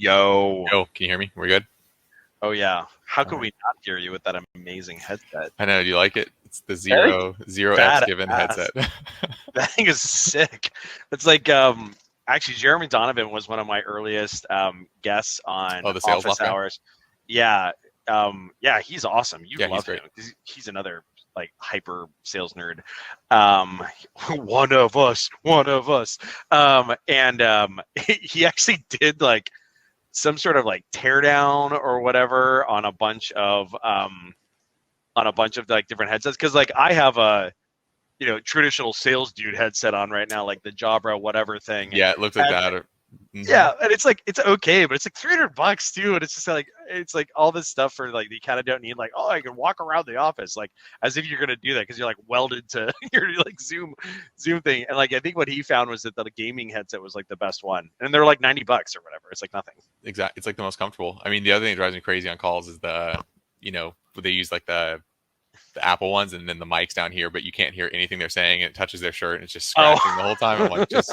Yo. Yo, can you hear me? We're good? Oh yeah. How All could right. we not hear you with that amazing headset? I know. Do you like it? It's the I think zero F's given badass. headset. That thing is sick. It's like actually Jeremy Donovan was one of my earliest guests on Oh, the sales Office off guy? Hours. Yeah. Yeah, he's awesome. You'd Yeah, he's love great. him. He's another like hyper sales nerd. Um one of us, one of us. And he actually did like some sort of like teardown or whatever on a bunch of like different headsets because like I have a traditional sales dude headset on right now, like the Jabra whatever thing. Yeah, it looks like And that. Mm-hmm. yeah, and it's like it's okay, but it's like $300 too, and it's just like it's like all this stuff for like you kind of don't need like, oh, I can walk around the office like as if you're gonna do that because you're like welded to your like Zoom thing. And like I think what he found was that the gaming headset was like the best one, and they're like $90 or whatever. It's like nothing. Exactly. It's like the most comfortable. I mean, the other thing that drives me crazy on calls is they use like the Apple ones and then the mics down here, but you can't hear anything they're saying. And it touches their shirt and it's just scratching the whole time. I'm like, just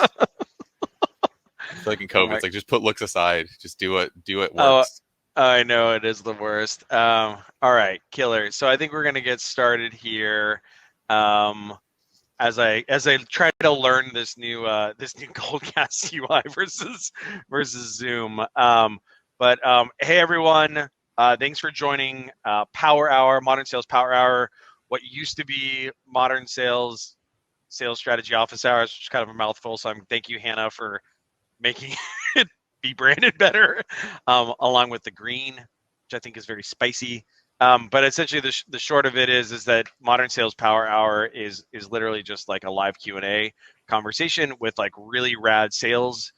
it's like in Oh COVID. my. It's like just put looks aside. Just do it Oh, works. I know it is the worst. All right, killer. So I think we're gonna get started here. Um, as I try to learn this new Goldcast UI versus Zoom. But hey everyone, thanks for joining Power Hour, Modern Sales Power Hour. What used to be Modern Sales Strategy Office Hours, which is kind of a mouthful. So thank you, Hannah, for making it be branded better, along with the green, which I think is very spicy. But essentially, the short of it is that Modern Sales Power Hour is literally just like a live Q&A conversation with like really rad sales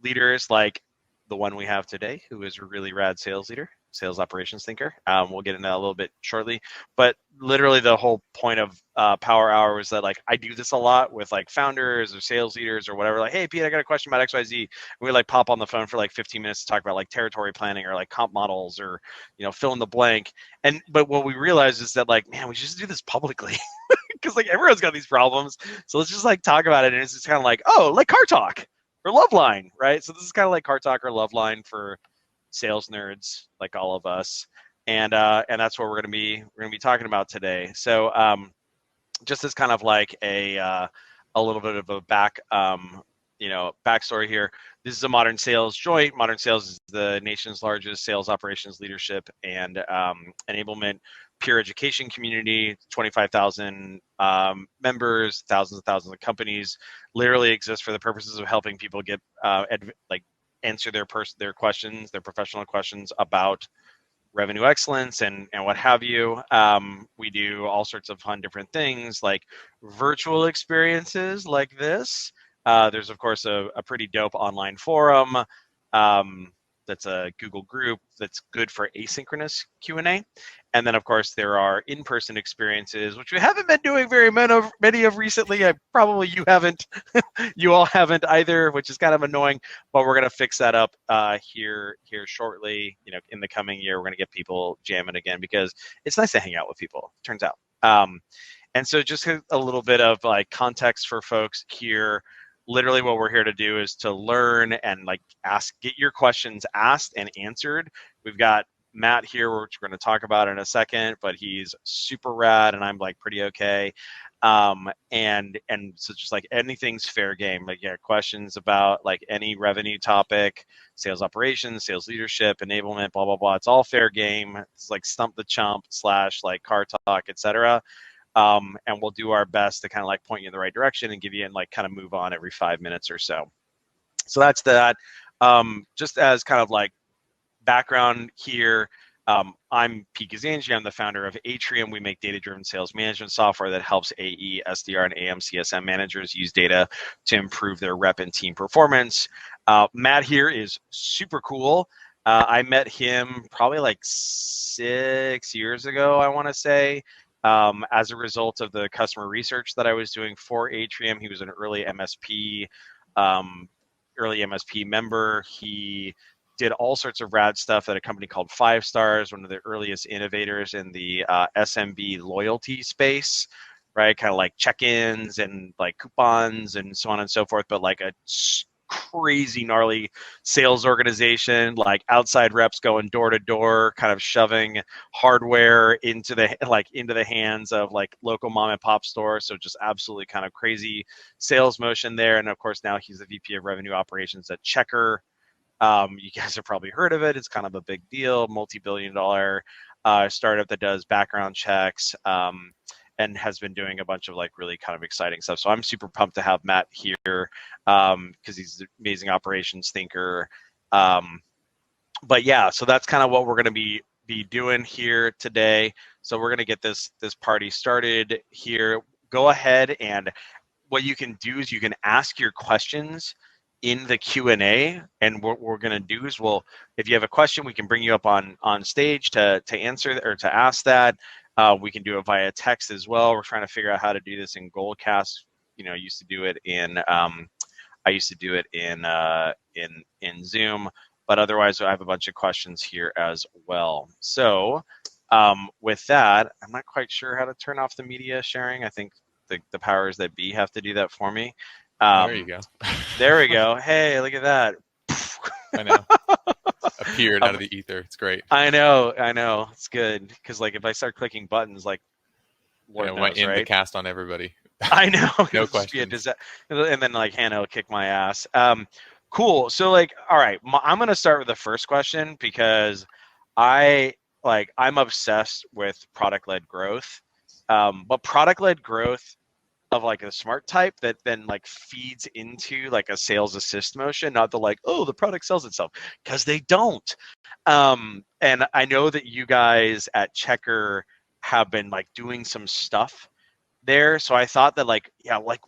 leaders, like the one we have today, who is a really rad sales leader, sales operations thinker. We'll get into that a little bit shortly. But literally, the whole point of Power Hour was that like I do this a lot with like founders or sales leaders or whatever. Like, hey, Pete, I got a question about XYZ. And we like pop on the phone for like 15 minutes to talk about like territory planning or like comp models or fill in the blank. But what we realized is that like, man, we should just do this publicly. Because like everyone's got these problems, so let's just like talk about it, and it's just kind of like, oh, like car talk or love line, right? So this is kind of like car talk or love line for sales nerds like all of us, and that's what we're gonna be talking about today. So just as kind of like a little bit of a backstory here. This is a Modern Sales joint. Modern Sales is the nation's largest sales operations leadership and enablement peer education community. 25,000 members, thousands and thousands of companies. Literally exists for the purposes of helping people get answer their questions, their professional questions about revenue excellence and what have you. We do all sorts of fun different things like virtual experiences like this. There's of course a pretty dope online forum that's a Google group that's good for asynchronous Q&A. And then of course there are in-person experiences, which we haven't been doing very many of recently. Probably you haven't, you all haven't either, which is kind of annoying. But we're gonna fix that up here shortly. In the coming year, we're gonna get people jamming again because it's nice to hang out with people. Turns out. And so just a little bit of like context for folks here. Literally what we're here to do is to learn and like get your questions asked and answered. We've got Matt here, which we're going to talk about in a second, but he's super rad and I'm like pretty okay. And so just like anything's fair game. Like questions about like any revenue topic, sales operations, sales leadership, enablement, blah blah blah. It's all fair game. It's like stump the chump / like car talk, etc. And we'll do our best to kind of like point you in the right direction and give you and like kind of move on every 5 minutes or so. So that's that. Just as kind of like background here, I'm Pete Kazanjy. I'm the founder of Atrium. We make data-driven sales management software that helps AE, SDR, and AM CSM managers use data to improve their rep and team performance. Matt here is super cool. I met him probably like 6 years ago, I want to say. As a result of the customer research that I was doing for Atrium. He was an early MSP member. He did all sorts of rad stuff at a company called Fivestars, one of the earliest innovators in the SMB loyalty space, right? Kind of like check-ins and like coupons and so on and so forth, but like a crazy gnarly sales organization, like outside reps going door to door, kind of shoving hardware into the hands of like local mom and pop stores. So just absolutely kind of crazy sales motion there. And of course, now he's the VP of Revenue Operations at Checkr. You guys have probably heard of it. It's kind of a big deal, multi-billion-dollar startup that does background checks. And has been doing a bunch of like really kind of exciting stuff. So I'm super pumped to have Matt here because he's an amazing operations thinker. But yeah, so that's kind of what we're going to be doing here today. So we're going to get this party started here. Go ahead, and what you can do is you can ask your questions in the Q&A, and what we're going to do is if you have a question, we can bring you up on stage to answer or to ask that. We can do it via text as well. We're trying to figure out how to do this in Goldcast. I used to do it in Zoom, but otherwise I have a bunch of questions here as well. So with that, I'm not quite sure how to turn off the media sharing. I think the powers that be have to do that for me. There you go. There we go. Hey, look at that. I know. Appeared out of the ether. It's great. I know. It's good because like if I start clicking buttons, like Lord knows, right? The cast on everybody. I know. No questions. And then like Hannah will kick my ass. Cool. So like, all right, I'm gonna start with the first question because I'm obsessed with product-led growth, but product-led growth of like a smart type that then like feeds into like a sales assist motion, not the like, oh, the product sells itself, because they don't. And I know that you guys at Checkr have been like doing some stuff there. So I thought that like, yeah, like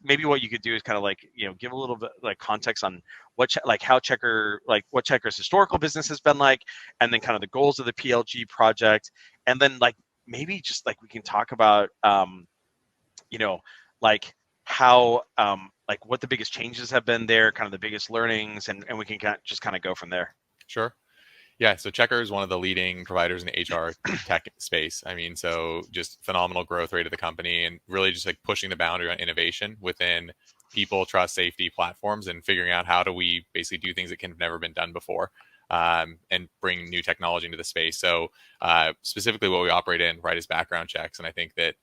maybe what you could do is kind of like, give a little bit like context on what Checkr's historical business has been like, and then kind of the goals of the PLG project. And then like, maybe just like we can talk about, like how, like what the biggest changes have been there, kind of the biggest learnings, and we can just kind of go from there. Sure. Yeah. So Checkr is one of the leading providers in the HR tech space. I mean, so just phenomenal growth rate of the company and really just like pushing the boundary on innovation within people, trust, safety platforms and figuring out how do we basically do things that can have never been done before. And bring new technology into the space. So specifically what we operate in, right, is background checks. And I think that,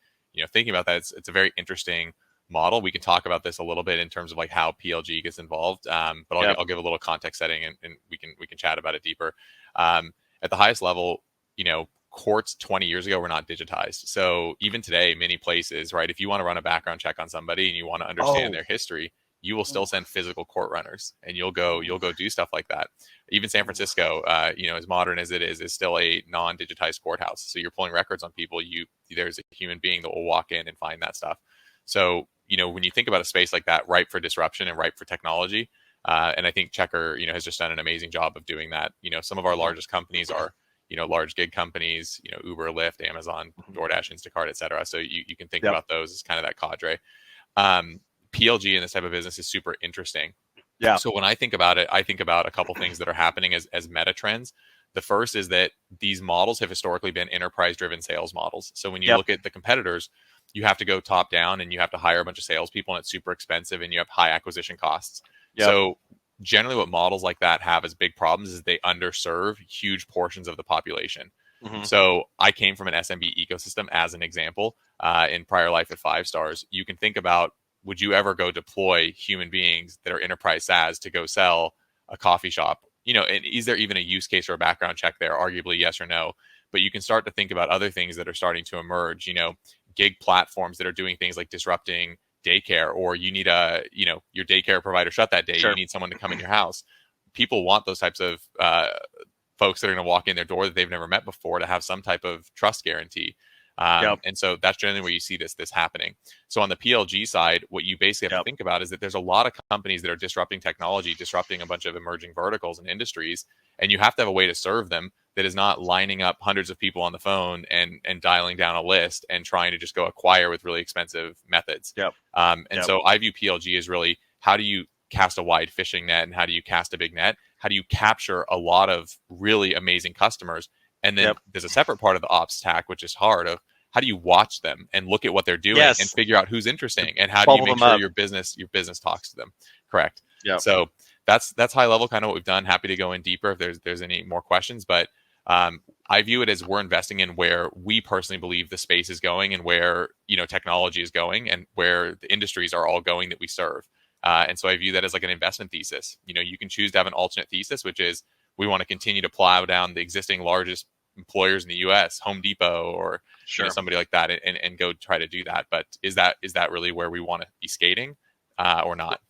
thinking about that, it's a very interesting model. We can talk about this a little bit in terms of like how PLG gets involved, but I'll give a little context setting and we can chat about it deeper. At the highest level, courts 20 years ago were not digitized. So even today, many places, right, if you want to run a background check on somebody and you want to understand their history, you will still send physical court runners and you'll go do stuff like that. Even San Francisco, as modern as it is still a non-digitized courthouse. So you're pulling records on people. There's a human being that will walk in and find that stuff. So, when you think about a space like that, ripe for disruption and ripe for technology, and I think Checkr, has just done an amazing job of doing that. Some of our largest companies are, large gig companies, Uber, Lyft, Amazon, DoorDash, Instacart, et cetera. So you can think about those as kind of that cadre. PLG in this type of business is super interesting. Yeah. So when I think about it, I think about a couple things that are happening as meta trends. The first is that these models have historically been enterprise-driven sales models. So when you look at the competitors, you have to go top down and you have to hire a bunch of salespeople and it's super expensive and you have high acquisition costs. So generally what models like that have as big problems is they underserve huge portions of the population. So I came from an SMB ecosystem as an example in prior life at Fivestars. You can think about, would you ever go deploy human beings that are enterprise SaaS to go sell a coffee shop? And is there even a use case or a background check there? Arguably yes or no. But you can start to think about other things that are starting to emerge, gig platforms that are doing things like disrupting daycare, or you need your daycare provider shut that day. Sure. You need someone to come in your house. People want those types of folks that are going to walk in their door that they've never met before to have some type of trust guarantee. And so that's generally where you see this happening. So on the PLG side, what you basically have to think about is that there's a lot of companies that are disrupting technology, disrupting a bunch of emerging verticals and industries, and you have to have a way to serve them that is not lining up hundreds of people on the phone and dialing down a list and trying to just go acquire with really expensive methods. So I view PLG as really, how do you cast a wide fishing net and how do you cast a big net? How do you capture a lot of really amazing customers? And then there's a separate part of the ops tack, which is hard, of how do you watch them and look at what they're doing and figure out who's interesting and how do you make sure your business talks to them? Correct. Yeah. So that's high level kind of what we've done. Happy to go in deeper if there's any more questions, but I view it as we're investing in where we personally believe the space is going and where, you know, technology is going and where the industries are all going that we serve. And so I view that as like an investment thesis. You know, you can choose to have an alternate thesis, which is we want to continue to plow down the existing largest employers in the US, Home Depot or you know, somebody like that, and go try to do that. But is that really where we want to be skating or not?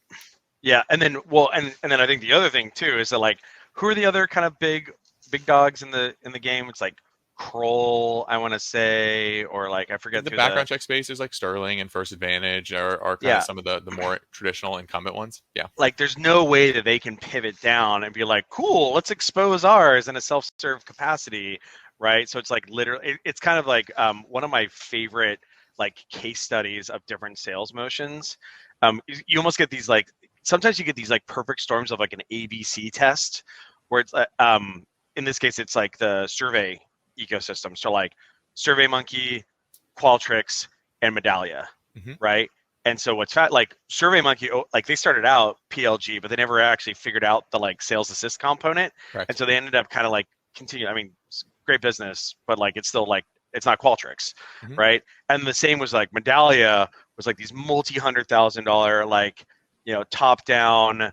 Yeah, and then and then I think the other thing too is that like who are the other kind of big dogs in the game? It's like Kroll, I want to say, or like I forget In the who background check space, there's like Sterling and First Advantage are kind of some of the more traditional incumbent ones. Yeah. Like there's no way that they can pivot down and be like, cool, let's expose ours in a self-serve capacity, right? So it's like literally, it's kind of like one of my favorite like case studies of different sales motions. You almost get these like, sometimes you get these like perfect storms of like an ABC test where it's in this case, it's like the survey ecosystem. So like SurveyMonkey, Qualtrics, and Medallia, right? And so what's like SurveyMonkey, like they started out PLG, but they never actually figured out the like sales assist component. Correct. And so they ended up kind of like continue. I mean, it's great business, but like it's still like it's not Qualtrics, right? And the same was like Medallia was like these multi-$100,000 like, you know, top down,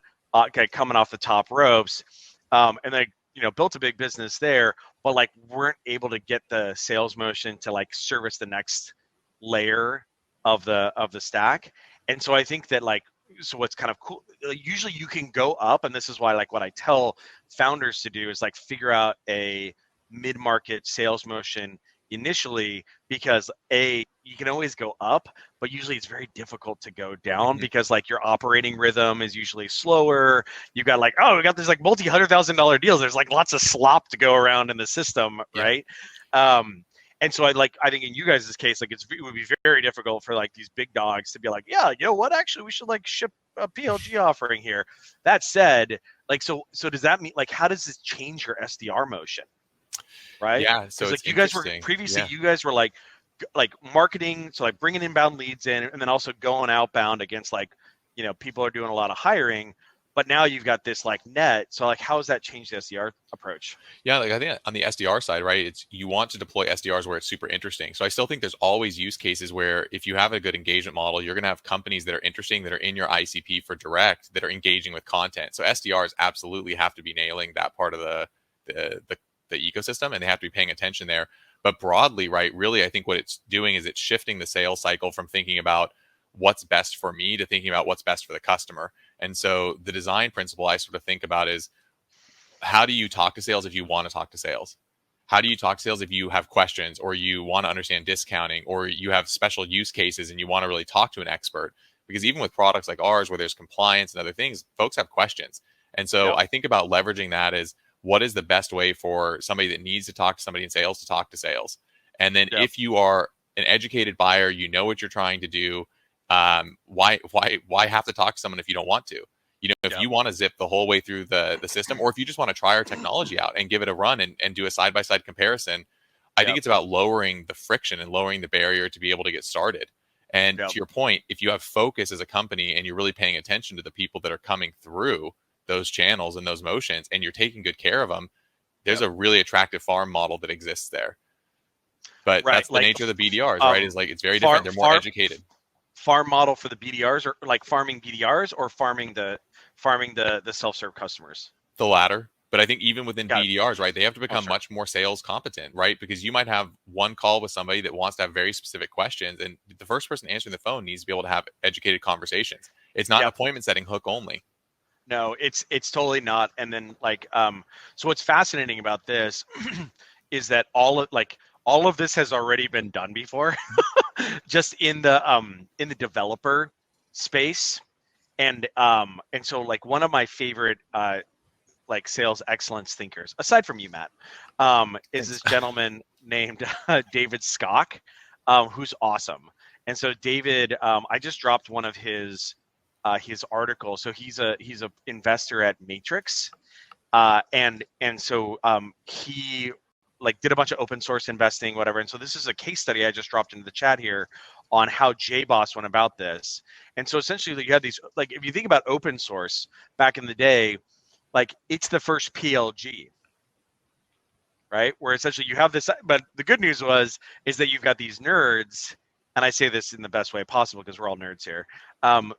coming off the top ropes, and they, you know, built a big business there, but like weren't able to get the sales motion to like service the next layer of the stack. And so I think that like, so what's kind of cool, usually you can go up, and this is why like what I tell founders to do is like figure out a mid-market sales motion initially, because you can always go up, but usually it's very difficult to go down because like your operating rhythm is usually slower. You got like, oh, we got this like multi-$100,000 deals. There's like lots of slop to go around in the system, right? And so I think in you guys' case, like it would be very difficult for like these big dogs to be like, yeah, you know what, actually we should like ship a PLG offering here. That said, like, so does that mean like, how does this change your SDR motion? Right? Yeah. So like you guys were previously, you guys were like marketing, so like bringing inbound leads in, and then also going outbound against like, you know, people are doing a lot of hiring. But now you've got this like net. So like, how has that changed the SDR approach? Yeah, like I think on the SDR side, right, it's you want to deploy SDRs where it's super interesting. So I still think there's always use cases where if you have a good engagement model, you're going to have companies that are interesting, that are in your ICP for direct, that are engaging with content. So SDRs absolutely have to be nailing that part of the ecosystem, and they have to be paying attention there. But broadly, right, really, I think what it's doing is it's shifting the sales cycle from thinking about what's best for me to thinking about what's best for the customer. And so the design principle I sort of think about is, how do you talk to sales if you want to talk to sales? How do you talk to sales if you have questions or you want to understand discounting or you have special use cases and you want to really talk to an expert? Because even with products like ours, where there's compliance and other things, folks have questions. And so I think about leveraging that as what is the best way for somebody that needs to talk to somebody in sales to talk to sales. And then if you are an educated buyer, you know what you're trying to do. Why have to talk to someone if you don't want to? You know, if you want to zip the whole way through the system, or if you just want to try our technology out and give it a run and do a side-by-side comparison, I think it's about lowering the friction and lowering the barrier to be able to get started. And to your point, if you have focus as a company and you're really paying attention to the people that are coming through those channels and those motions, and you're taking good care of them, there's a really attractive farm model that exists there. But that's the nature of the BDRs, right? Is like, it's very different. They're more educated. Farm model for the BDRs, or like farming BDRs, or farming the self-serve customers? The latter. But I think even within BDRs, right, they have to become much more sales competent, right? Because you might have one call with somebody that wants to have very specific questions, and the first person answering the phone needs to be able to have educated conversations. It's not an appointment setting hook only. No, it's totally not. And then like, so what's fascinating about this is that all of this has already been done before, just in the developer space. And so like one of my favorite like sales excellence thinkers, aside from you, Matt, is this gentleman named David Skock, who's awesome. And so David, I just dropped one of his articles. So he's a investor at Matrix, and so he like did a bunch of open source investing, whatever. And so this is a case study I just dropped into the chat here on how JBoss went about this. And so essentially you had these, like if you think about open source back in the day, like it's the first PLG, right? Where essentially you have this, but the good news is that you've got these nerds, and I say this in the best way possible because we're all nerds here,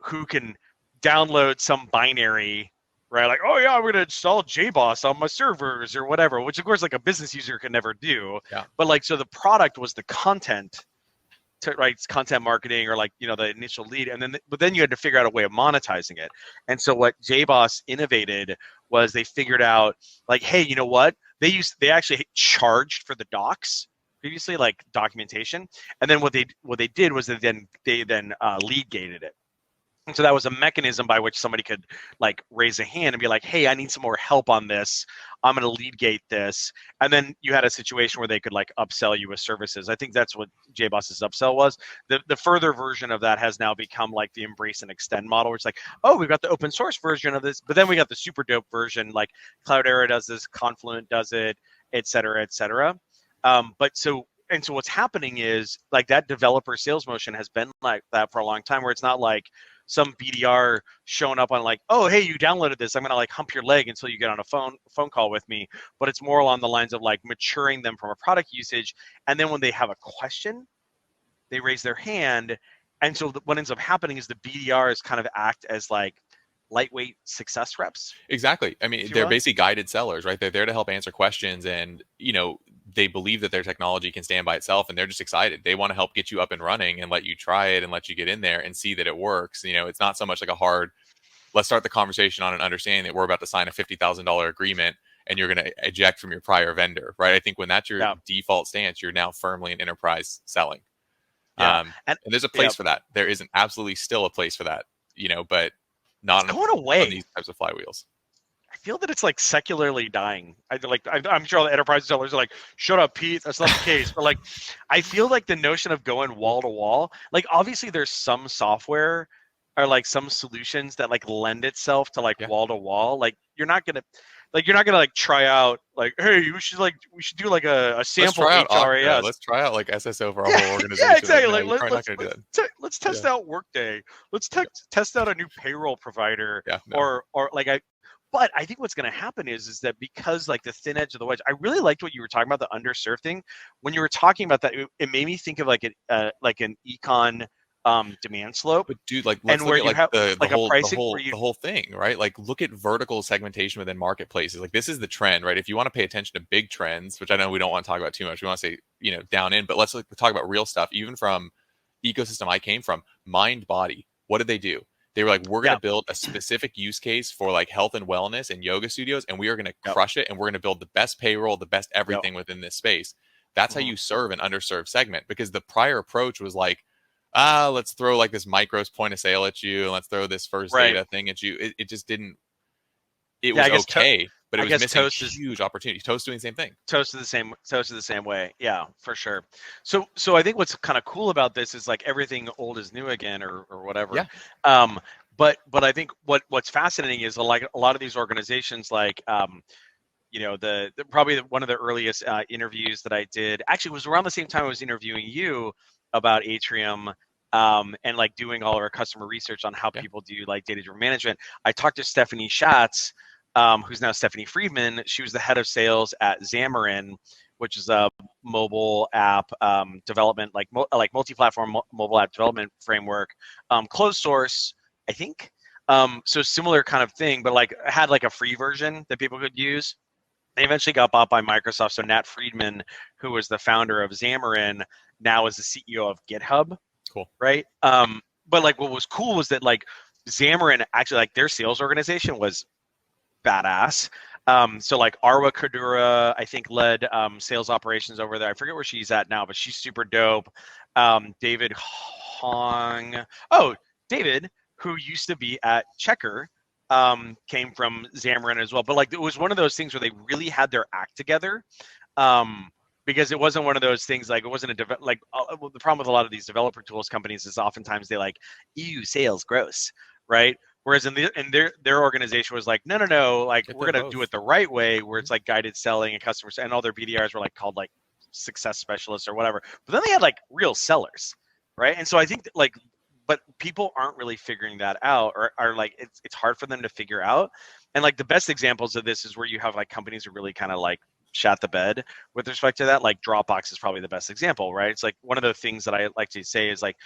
who can download some binary, right? Like, oh yeah, I'm going to install JBoss on my servers or whatever, which of course like a business user could never do. Yeah. But like, so the product was the content, right? It's content marketing or like, you know, the initial lead. And then, but then you had to figure out a way of monetizing it. And so what JBoss innovated was they figured out like, hey, you know what? They actually charged for the docs previously, like documentation. And then what they did was they then lead gated it. And so that was a mechanism by which somebody could like raise a hand and be like, hey, I need some more help on this. I'm going to lead gate this. And then you had a situation where they could like upsell you with services. I think that's what JBoss's upsell was. The further version of that has now become like the embrace and extend model, where it's like, oh, we've got the open source version of this, but then we got the super dope version, like Cloudera does this, Confluent does it, et cetera, et cetera. So what's happening is like that developer sales motion has been like that for a long time, where it's not like some BDR showing up on like, oh, hey, you downloaded this, I'm gonna like hump your leg until you get on a phone call with me. But it's more along the lines of like maturing them from a product usage, and then when they have a question, they raise their hand. And so what ends up happening is the BDRs kind of act as like lightweight success reps. Exactly. I mean, they're basically guided sellers, right? They're there to help answer questions, and you know, they believe that their technology can stand by itself, and they're just excited. They want to help get you up and running and let you try it and let you get in there and see that it works. You know, it's not so much like a hard, let's start the conversation on an understanding that we're about to sign a $50,000 agreement and you're going to eject from your prior vendor, right? I think when that's your default stance, you're now firmly in enterprise selling. And there's a place for that. There is absolutely still a place for that, you know, but not going away on these types of flywheels. I feel that it's like secularly dying. I'm sure all the enterprise sellers are like, shut up, Pete. That's not the case. But like, I feel like the notion of going wall to wall, like obviously there's some software or like some solutions that like lend itself to like wall to wall. Like you're not gonna like try out like, hey, we should do like a sample HRIS. Let's try out like SSO for our whole organization. Yeah, exactly. Let's test out Workday. Let's test out a new payroll provider. But I think what's going to happen is that because like the thin edge of the wedge, I really liked what you were talking about, the underserved thing. When you were talking about that, it made me think of like an econ demand slope. But dude, like let's look at the whole thing, right? Like look at vertical segmentation within marketplaces. Like this is the trend, right? If you want to pay attention to big trends, which I know we don't want to talk about too much, we want to say, you know, down in, but let's talk about real stuff. Even from ecosystem I came from, MindBody. What did they do? They were like, we're going to build a specific use case for like health and wellness and yoga studios, and we are going to crush it, and we're going to build the best payroll, the best everything within this space. That's how you serve an underserved segment, because the prior approach was like, let's throw like this micros point of sale at you, and let's throw this first data thing at you. It just didn't. It was okay, but it was missing huge opportunities. Toast doing the same thing. Toast is the same way. Yeah, for sure. So I think what's kind of cool about this is like everything old is new again, or whatever. Yeah. But I think what's fascinating is like a lot of these organizations, like you know, probably one of the earliest interviews that I did actually was around the same time I was interviewing you about Atrium. And like doing all of our customer research on how people do like data-driven management. I talked to Stephanie Schatz, who's now Stephanie Friedman. She was the head of sales at Xamarin, which is a mobile app development, like multi-platform mobile app development framework, closed source, I think. So similar kind of thing, but like had like a free version that people could use. They eventually got bought by Microsoft. So Nat Friedman, who was the founder of Xamarin, now is the CEO of GitHub. Cool. Right. But like what was cool was that like Xamarin actually, like their sales organization was badass. So like Arwa Kadura, I think, led sales operations over there. I forget where she's at now, but she's super dope. David Hong. Oh, David, who used to be at Checkr, came from Xamarin as well. But like it was one of those things where they really had their act together. Because it wasn't one of those things, like it wasn't the problem with a lot of these developer tools companies is oftentimes they like, ew, sales, gross, right? Whereas in their organization was like, no, like Get we're them gonna do both. it the right way, where it's like guided selling and customers, and all their BDRs were like called like success specialists or whatever. But then they had like real sellers, right? And so I think that, like, but people aren't really figuring that out, or are like it's hard for them to figure out. And like the best examples of this is where you have like companies who really kind of like shat the bed with respect to that. Like Dropbox is probably the best example, right? It's like one of the things that I like to say is like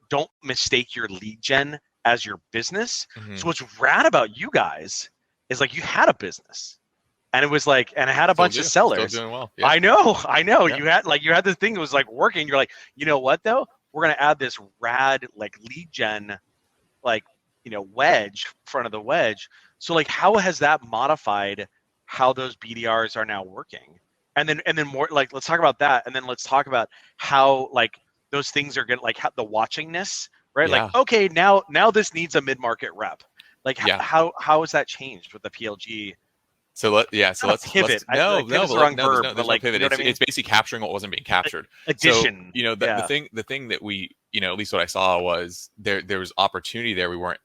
don't mistake your lead gen as your business. Mm-hmm. So what's rad about you guys is like you had a business, and it was like, and it had a bunch of sellers. Still doing well. Yeah. I know. Yeah. You had this thing that was like working. You're like, you know what though? We're gonna add this rad like lead gen, like, you know, wedge, front of the wedge. So like, how has that modified how those BDRs are now working? And then more like, let's talk about that, and then let's talk about how like those things are gonna like the watchingness, right? Like, Yeah. okay, now this needs a mid-market rep. Like, Yeah. how has that changed with the PLG? So let's pivot. There's Verb, no like, pivot. you know what I mean? It's basically capturing what wasn't being captured. Addition. So, the thing that we, at least what I saw was there was opportunity there we weren't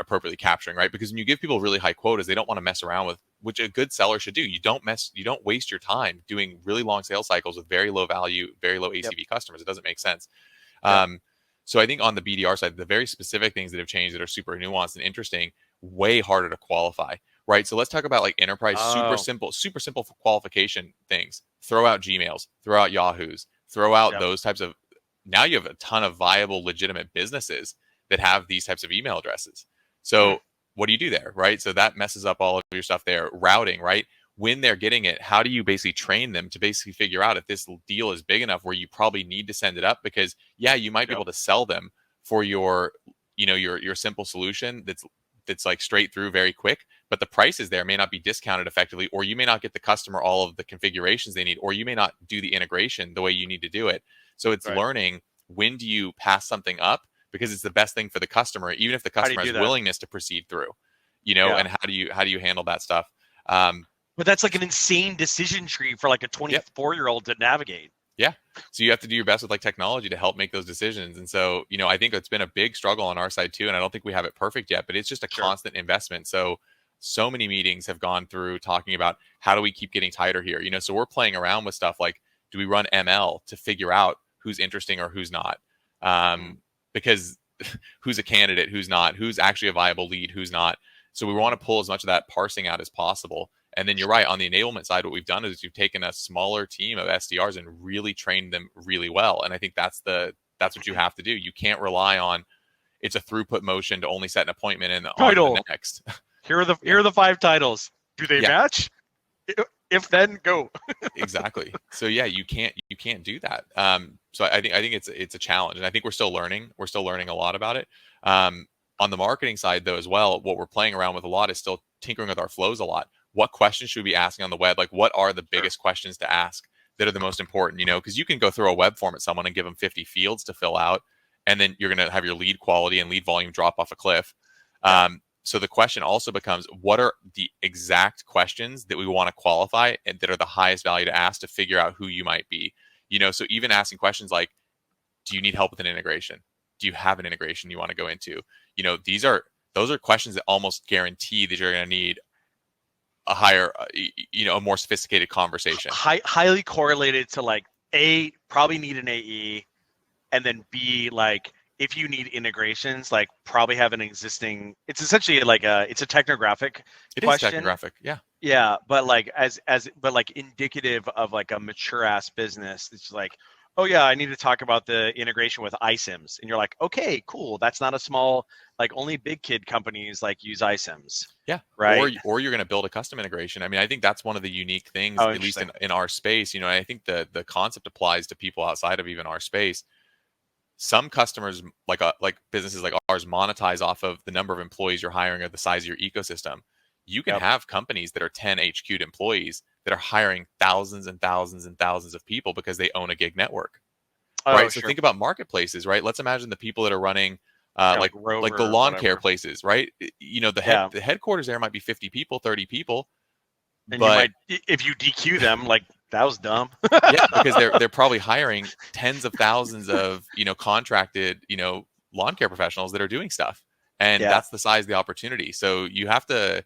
appropriately capturing, right? Because when you give people really high quotas, they don't want to mess around with, which a good seller should do. You don't waste your time doing really long sales cycles with very low value, very low ACV customers. It doesn't make sense. So I think on the BDR side, the very specific things that have changed that are super nuanced and interesting, way harder to qualify, right? So let's talk about like enterprise, super simple for qualification things. Throw out Gmails, throw out Yahoos, throw out those types of, now you have a ton of viable, legitimate businesses that have these types of email addresses. So what do you do there, right? So that messes up all of your stuff there. Routing, right? When they're getting it, how do you basically train them to basically figure out if this deal is big enough where you probably need to send it up? Because you might be able to sell them for your simple solution that's like straight through very quick, but the prices there may not be discounted effectively, or you may not get the customer all of the configurations they need, or you may not do the integration the way you need to do it. So it's learning, when do you pass something up, because it's the best thing for the customer, even if the customer has willingness to proceed through, and how do you handle that stuff? But that's like an insane decision tree for like a 24-year-old to navigate. Yeah. So you have to do your best with like technology to help make those decisions. And so, I think it's been a big struggle on our side too. And I don't think we have it perfect yet, but it's just a constant investment. So many meetings have gone through talking about how do we keep getting tighter here? So we're playing around with stuff like, do we run ML to figure out who's interesting or who's not? Because who's a candidate, who's not, who's actually a viable lead, who's not. So we want to pull as much of that parsing out as possible. And then you're right, on the enablement side, what we've done is we've taken a smaller team of SDRs and really trained them really well. And I think that's what you have to do. You can't rely on it's a throughput motion to only set an appointment and on to the next. Here are the 5 titles. Do they match? If then, go. Exactly. So you can't do that. So I think it's a challenge, and I think we're still learning. We're still learning a lot about it. On the marketing side, though, as well, what we're playing around with a lot is still tinkering with our flows a lot. What questions should we be asking on the web? Like, what are the biggest questions to ask that are the most important? Because you can go throw a web form at someone and give them 50 fields to fill out, and then you're going to have your lead quality and lead volume drop off a cliff. So the question also becomes, what are the exact questions that we want to qualify and that are the highest value to ask to figure out who you might be? So even asking questions like, do you need help with an integration? Do you have an integration you want to go into? Those are questions that almost guarantee that you're going to need a higher, a more sophisticated conversation. Highly correlated to like A, probably need an AE, and then B, like if you need integrations, like probably have an existing. It's essentially like it's a technographic question. It is technographic, yeah. Yeah, but like but like indicative of like a mature ass business. It's like, oh yeah, I need to talk about the integration with iSIMs, and you're like, okay, cool. That's not a small, like only big kid companies like use iSIMs. Yeah, right. Or you're going to build a custom integration. I mean, I think that's one of the unique things, at least in our space. I think the concept applies to people outside of even our space. Some customers, like businesses like ours, monetize off of the number of employees you're hiring or the size of your ecosystem. You can have companies that are 10 HQ'd employees that are hiring thousands and thousands and thousands of people because they own a gig network, right? So think about marketplaces, right? Let's imagine the people that are running like the lawn care places, right? The headquarters there might be 50 people, 30 people. And but if you DQ them, like that was dumb. Yeah, because they're probably hiring tens of thousands of, contracted, lawn care professionals that are doing stuff. and Yeah. that's the size of the opportunity. So you have to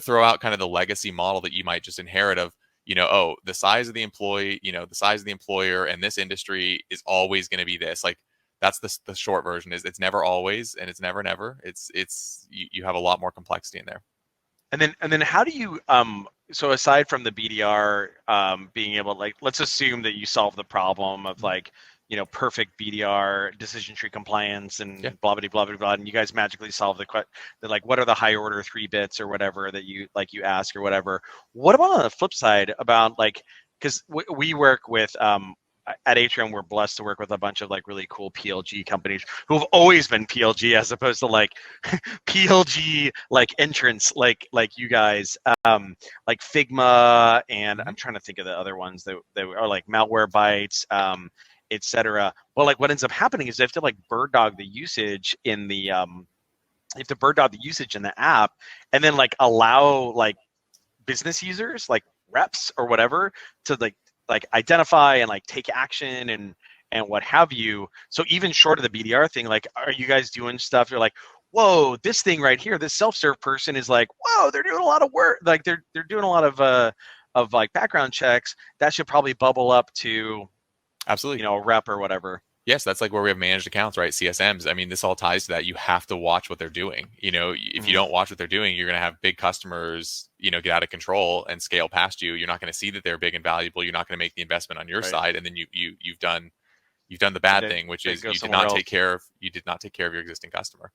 throw out kind of the legacy model that you might just inherit of, oh, the size of the employee, the size of the employer and this industry is always going to be this. Like, that's the short version. Is it's never always, and it's never never. It's you have a lot more complexity in there. And then how do you so aside from the BDR being able, like, let's assume that you solve the problem of like, perfect BDR decision tree compliance and Yeah. blah blah blah blah blah, and you guys magically solve the like, what are the high order 3 bits or whatever that you ask or whatever. What about on the flip side about, like, because we work with at Atrium, we're blessed to work with a bunch of like really cool PLG companies who've always been PLG, as opposed to like PLG like entrants like you guys, like Figma, and I'm trying to think of the other ones that are like Malwarebytes, etc. Well, like what ends up happening is they have to like bird dog the usage in the app, and then like allow like business users, like reps or whatever, to like identify and like take action and what have you. So even short of the BDR thing, like, are you guys doing stuff? You're like, whoa, this thing right here, this self-serve person is like, whoa, they're doing a lot of work. Like they're doing a lot of like background checks. That should probably bubble up to, Absolutely, a rep or whatever. Yes, that's like where we have managed accounts, right? CSMs. I mean, this all ties to that. You have to watch what they're doing. If you don't watch what they're doing, you're going to have big customers, get out of control and scale past you. You're not going to see that they're big and valuable. You're not going to make the investment on your side, and then you've done the bad thing, which is you did not take care of your existing customer.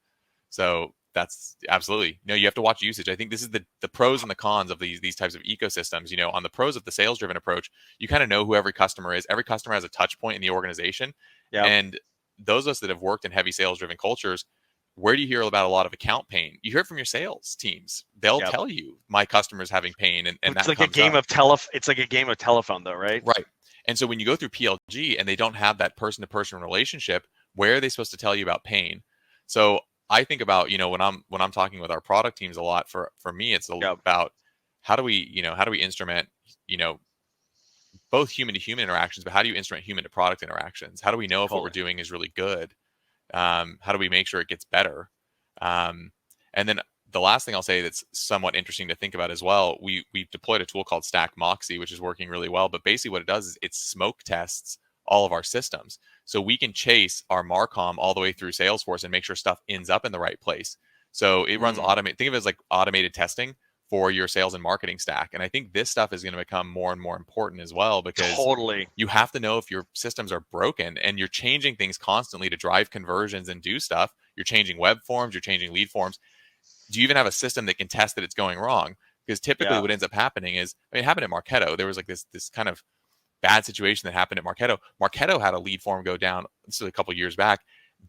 So that's absolutely no. You have to watch usage. I think this is the pros and the cons of these types of ecosystems. On the pros of the sales driven approach, you kind of know who every customer is. Every customer has a touch point in the organization. Yeah. And those of us that have worked in heavy sales driven cultures, where do you hear about a lot of account pain? You hear it from your sales teams. They'll tell you, my customer's having pain, and it's that like comes a game up. it's like a game of telephone though, right? Right. And so when you go through PLG and they don't have that person to person relationship, where are they supposed to tell you about pain? So I think about, when I'm talking with our product teams a lot, for me, it's about how do we instrument, both human to human interactions, but how do you instrument human to product interactions? How do we know if what we're doing is really good? How do we make sure it gets better? And then the last thing I'll say that's somewhat interesting to think about as well, we've deployed a tool called Stack Moxie, which is working really well. But basically what it does is it smoke tests all of our systems. So we can chase our Marcom all the way through Salesforce and make sure stuff ends up in the right place. So it runs automated. Think of it as like automated testing for your sales and marketing stack. And I think this stuff is going to become more and more important as well, because you have to know if your systems are broken, and you're changing things constantly to drive conversions and do stuff. You're changing web forms, you're changing lead forms. Do you even have a system that can test that it's going wrong? Because typically what ends up happening is, it happened at Marketo. There was like this kind of bad situation that happened at Marketo. Marketo had a lead form go down. This was a couple years back.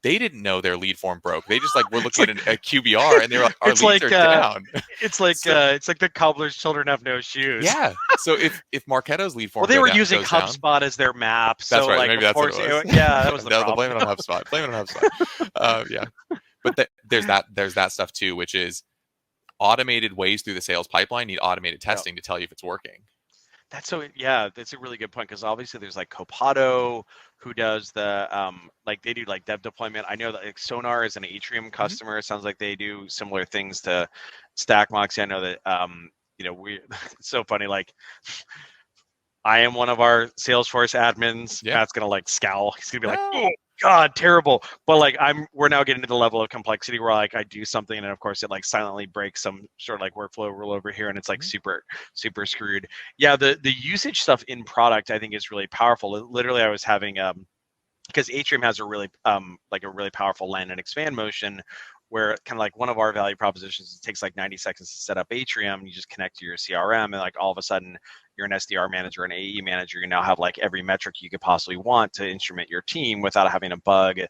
They didn't know their lead form broke. They just were looking at a QBR, and they were like, our leads are down. It's like the cobbler's children have no shoes. Yeah. So if Marketo's lead form, they were using HubSpot as their map. That's so right. Like, maybe that's what it was. Yeah, that was the problem. Blame it on HubSpot. Blame it on HubSpot. Yeah. But there's that stuff too, which is automated ways through the sales pipeline need automated testing to tell you if it's working. That's a really good point, because obviously there's like Copado, who does the like, they do like dev deployment. I know that like Sonar is an Atrium customer. It sounds like they do similar things to Stack Moxie. I know that it's so funny, like, I am one of our Salesforce admins. Matt's gonna like scowl. He's gonna be like, oh God, terrible. But like, we're now getting to the level of complexity where like I do something, and of course it like silently breaks some sort of like workflow rule over here, and it's like super screwed. Yeah, the usage stuff in product, I think, is really powerful. Literally, I was having because Atrium has a really like a really powerful land and expand motion, where kind of like one of our value propositions, it takes like 90 seconds to set up Atrium. You just connect to your CRM, and like all of a sudden you're an SDR manager, an AE manager. You now have like every metric you could possibly want to instrument your team without having to bug,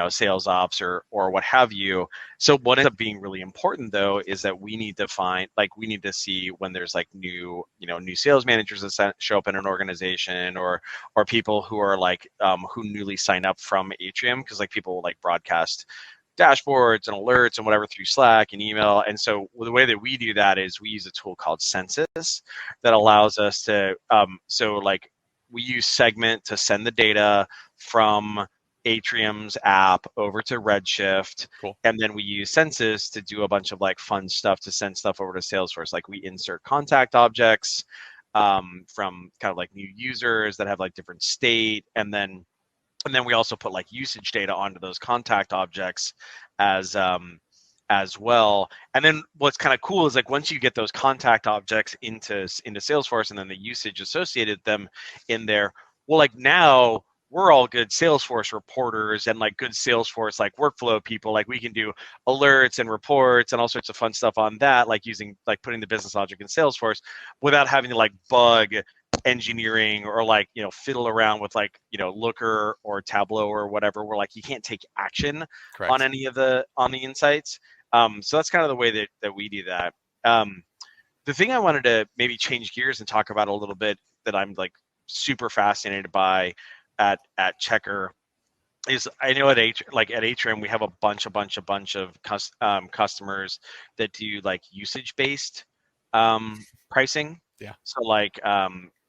sales ops or what have you. So what ends up being really important though is that we need to see when there's like new sales managers that show up in an organization, or people who are like who newly sign up from Atrium, because like people will like broadcast dashboards and alerts and whatever through Slack and email. And so the way that we do that is we use a tool called Census that allows us to so like we use Segment to send the data from Atrium's app over to Redshift. Cool. And then we use Census to do a bunch of like fun stuff to send stuff over to Salesforce. Like we insert contact objects from kind of like new users that have like different state, and then we also put like usage data onto those contact objects as well. And then what's kind of cool is like once you get those contact objects into Salesforce and then the usage associated them in there, well, like now we're all good Salesforce reporters and like good Salesforce like workflow people. Like we can do alerts and reports and all sorts of fun stuff on that, like using like putting the business logic in Salesforce without having to like bug engineering or like fiddle around with like Looker or Tableau or whatever, where like you can't take action Correct. on any of the insights. So that's kind of the way that we do that. The thing I wanted to maybe change gears and talk about a little bit that I'm like super fascinated by at Checkr is I know at Atrium we have a bunch of customers that do like usage based pricing. Yeah. So like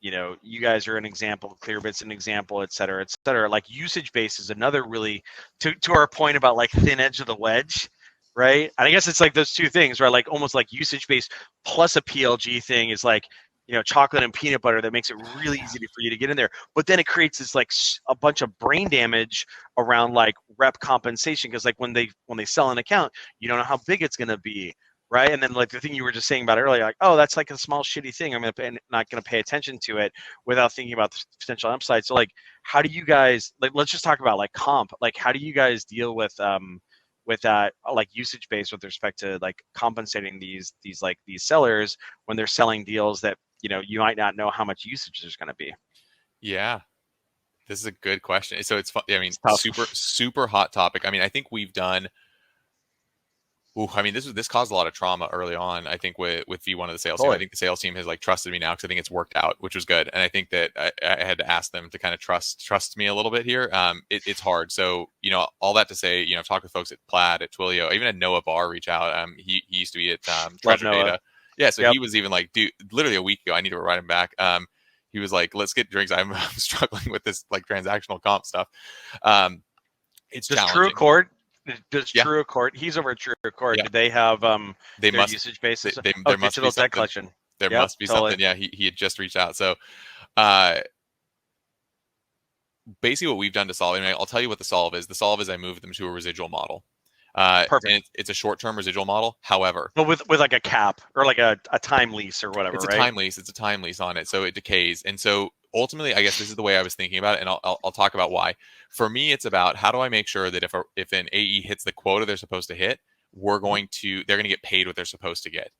you guys are an example, Clearbit's an example, et cetera, et cetera. Like usage based is another really to our point about like thin edge of the wedge, right? And I guess it's like those two things, right? Like almost like usage based plus a PLG thing is like chocolate and peanut butter that makes it really easy for you to get in there. But then it creates this like a bunch of brain damage around like rep compensation, because like when they sell an account, you don't know how big it's going to be, right? And then like the thing you were just saying about earlier, like, oh, that's like a small shitty thing, I'm not going to pay attention to it without thinking about the potential upside. So like, how do you guys, like, let's just talk about like comp, like how do you guys deal with that like usage based with respect to like compensating these sellers when they're selling deals that you might not know how much usage there's going to be? Yeah, this is a good question. So it's fun. I mean, It's super hot topic. I mean, I think we've done. I mean, this caused a lot of trauma early on. I think with V1 of the sales team, I think the sales team has like trusted me now because I think it's worked out, which was good. And I think that I had to ask them to kind of trust me a little bit here. It's hard. So all that to say, I've talked with folks at Plaid, at Twilio. I even had Noah Barr reach out. He used to be at Treasure Data. Yeah, so he was even like, dude, literally a week ago, I need to write him back. He was like, let's get drinks. I'm struggling with this like transactional comp stuff. It's just challenging. TrueAccord. Does TrueAccord? He's over at TrueAccord. Yeah. Do they have their usage basis? There must digital be debt collection. There must be something. Yeah, he had just reached out. So basically what we've done to solve, and I'll tell you what the solve is. The solve is I moved them to a residual model. Perfect. And it's a short-term residual model. However, but with like a cap or like a time lease or whatever. It's a time lease. It's a time lease on it, so it decays. And so ultimately, I guess this is the way I was thinking about it, and I'll talk about why. For me, it's about how do I make sure that if an AE hits the quota they're supposed to hit, they're going to get paid what they're supposed to get.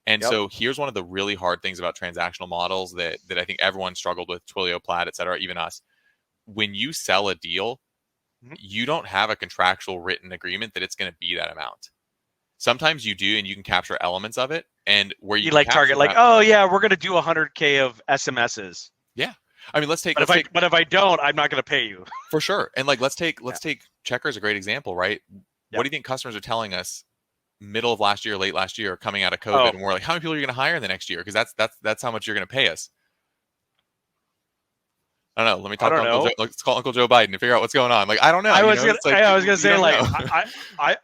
And so here's one of the really hard things about transactional models that I think everyone struggled with, Twilio, Plaid, et cetera, even us. When you sell a deal, you don't have a contractual written agreement that it's going to be that amount. Sometimes you do, and you can capture elements of it. And where you like target, like, oh yeah, we're going to do 100K of SMSs. Yeah. I mean, but if I don't, I'm not going to pay you. For sure. And like, let's take Checkr as a great example, right? What do you think customers are telling us middle of last year, late last year, coming out of COVID? And we're like, how many people are you going to hire in the next year? Because that's how much you're going to pay us. I don't know. Let me talk to Uncle Joe. Let's call Uncle Joe Biden and figure out what's going on. Like, I don't know. I was going to say, like,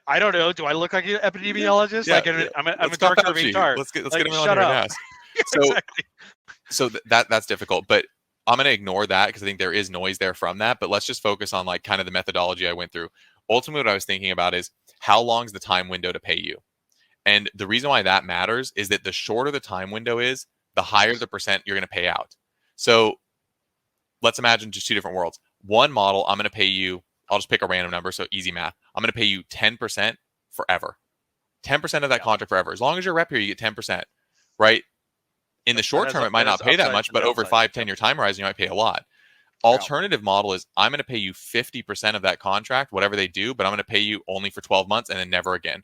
I don't know. Do I look like an epidemiologist? Yeah, like, I'm a director of HR. Let's get him on here and ask. So that's difficult. But I'm going to ignore that because I think there is noise there from that. But let's just focus on like kind of the methodology I went through. Ultimately, what I was thinking about is how long is the time window to pay you? And the reason why that matters is that the shorter the time window is, the higher the percent you're going to pay out. So let's imagine just two different worlds. One model, I'm going to pay you, I'll just pick a random number, so easy math. I'm going to pay you 10% forever. 10% of that contract forever. As long as you're a rep here, you get 10%, right? In the short term, it might not pay that much, but over 5-10 year time horizon, you might pay a lot. Alternative model is I'm going to pay you 50% of that contract, whatever they do, but I'm going to pay you only for 12 months and then never again.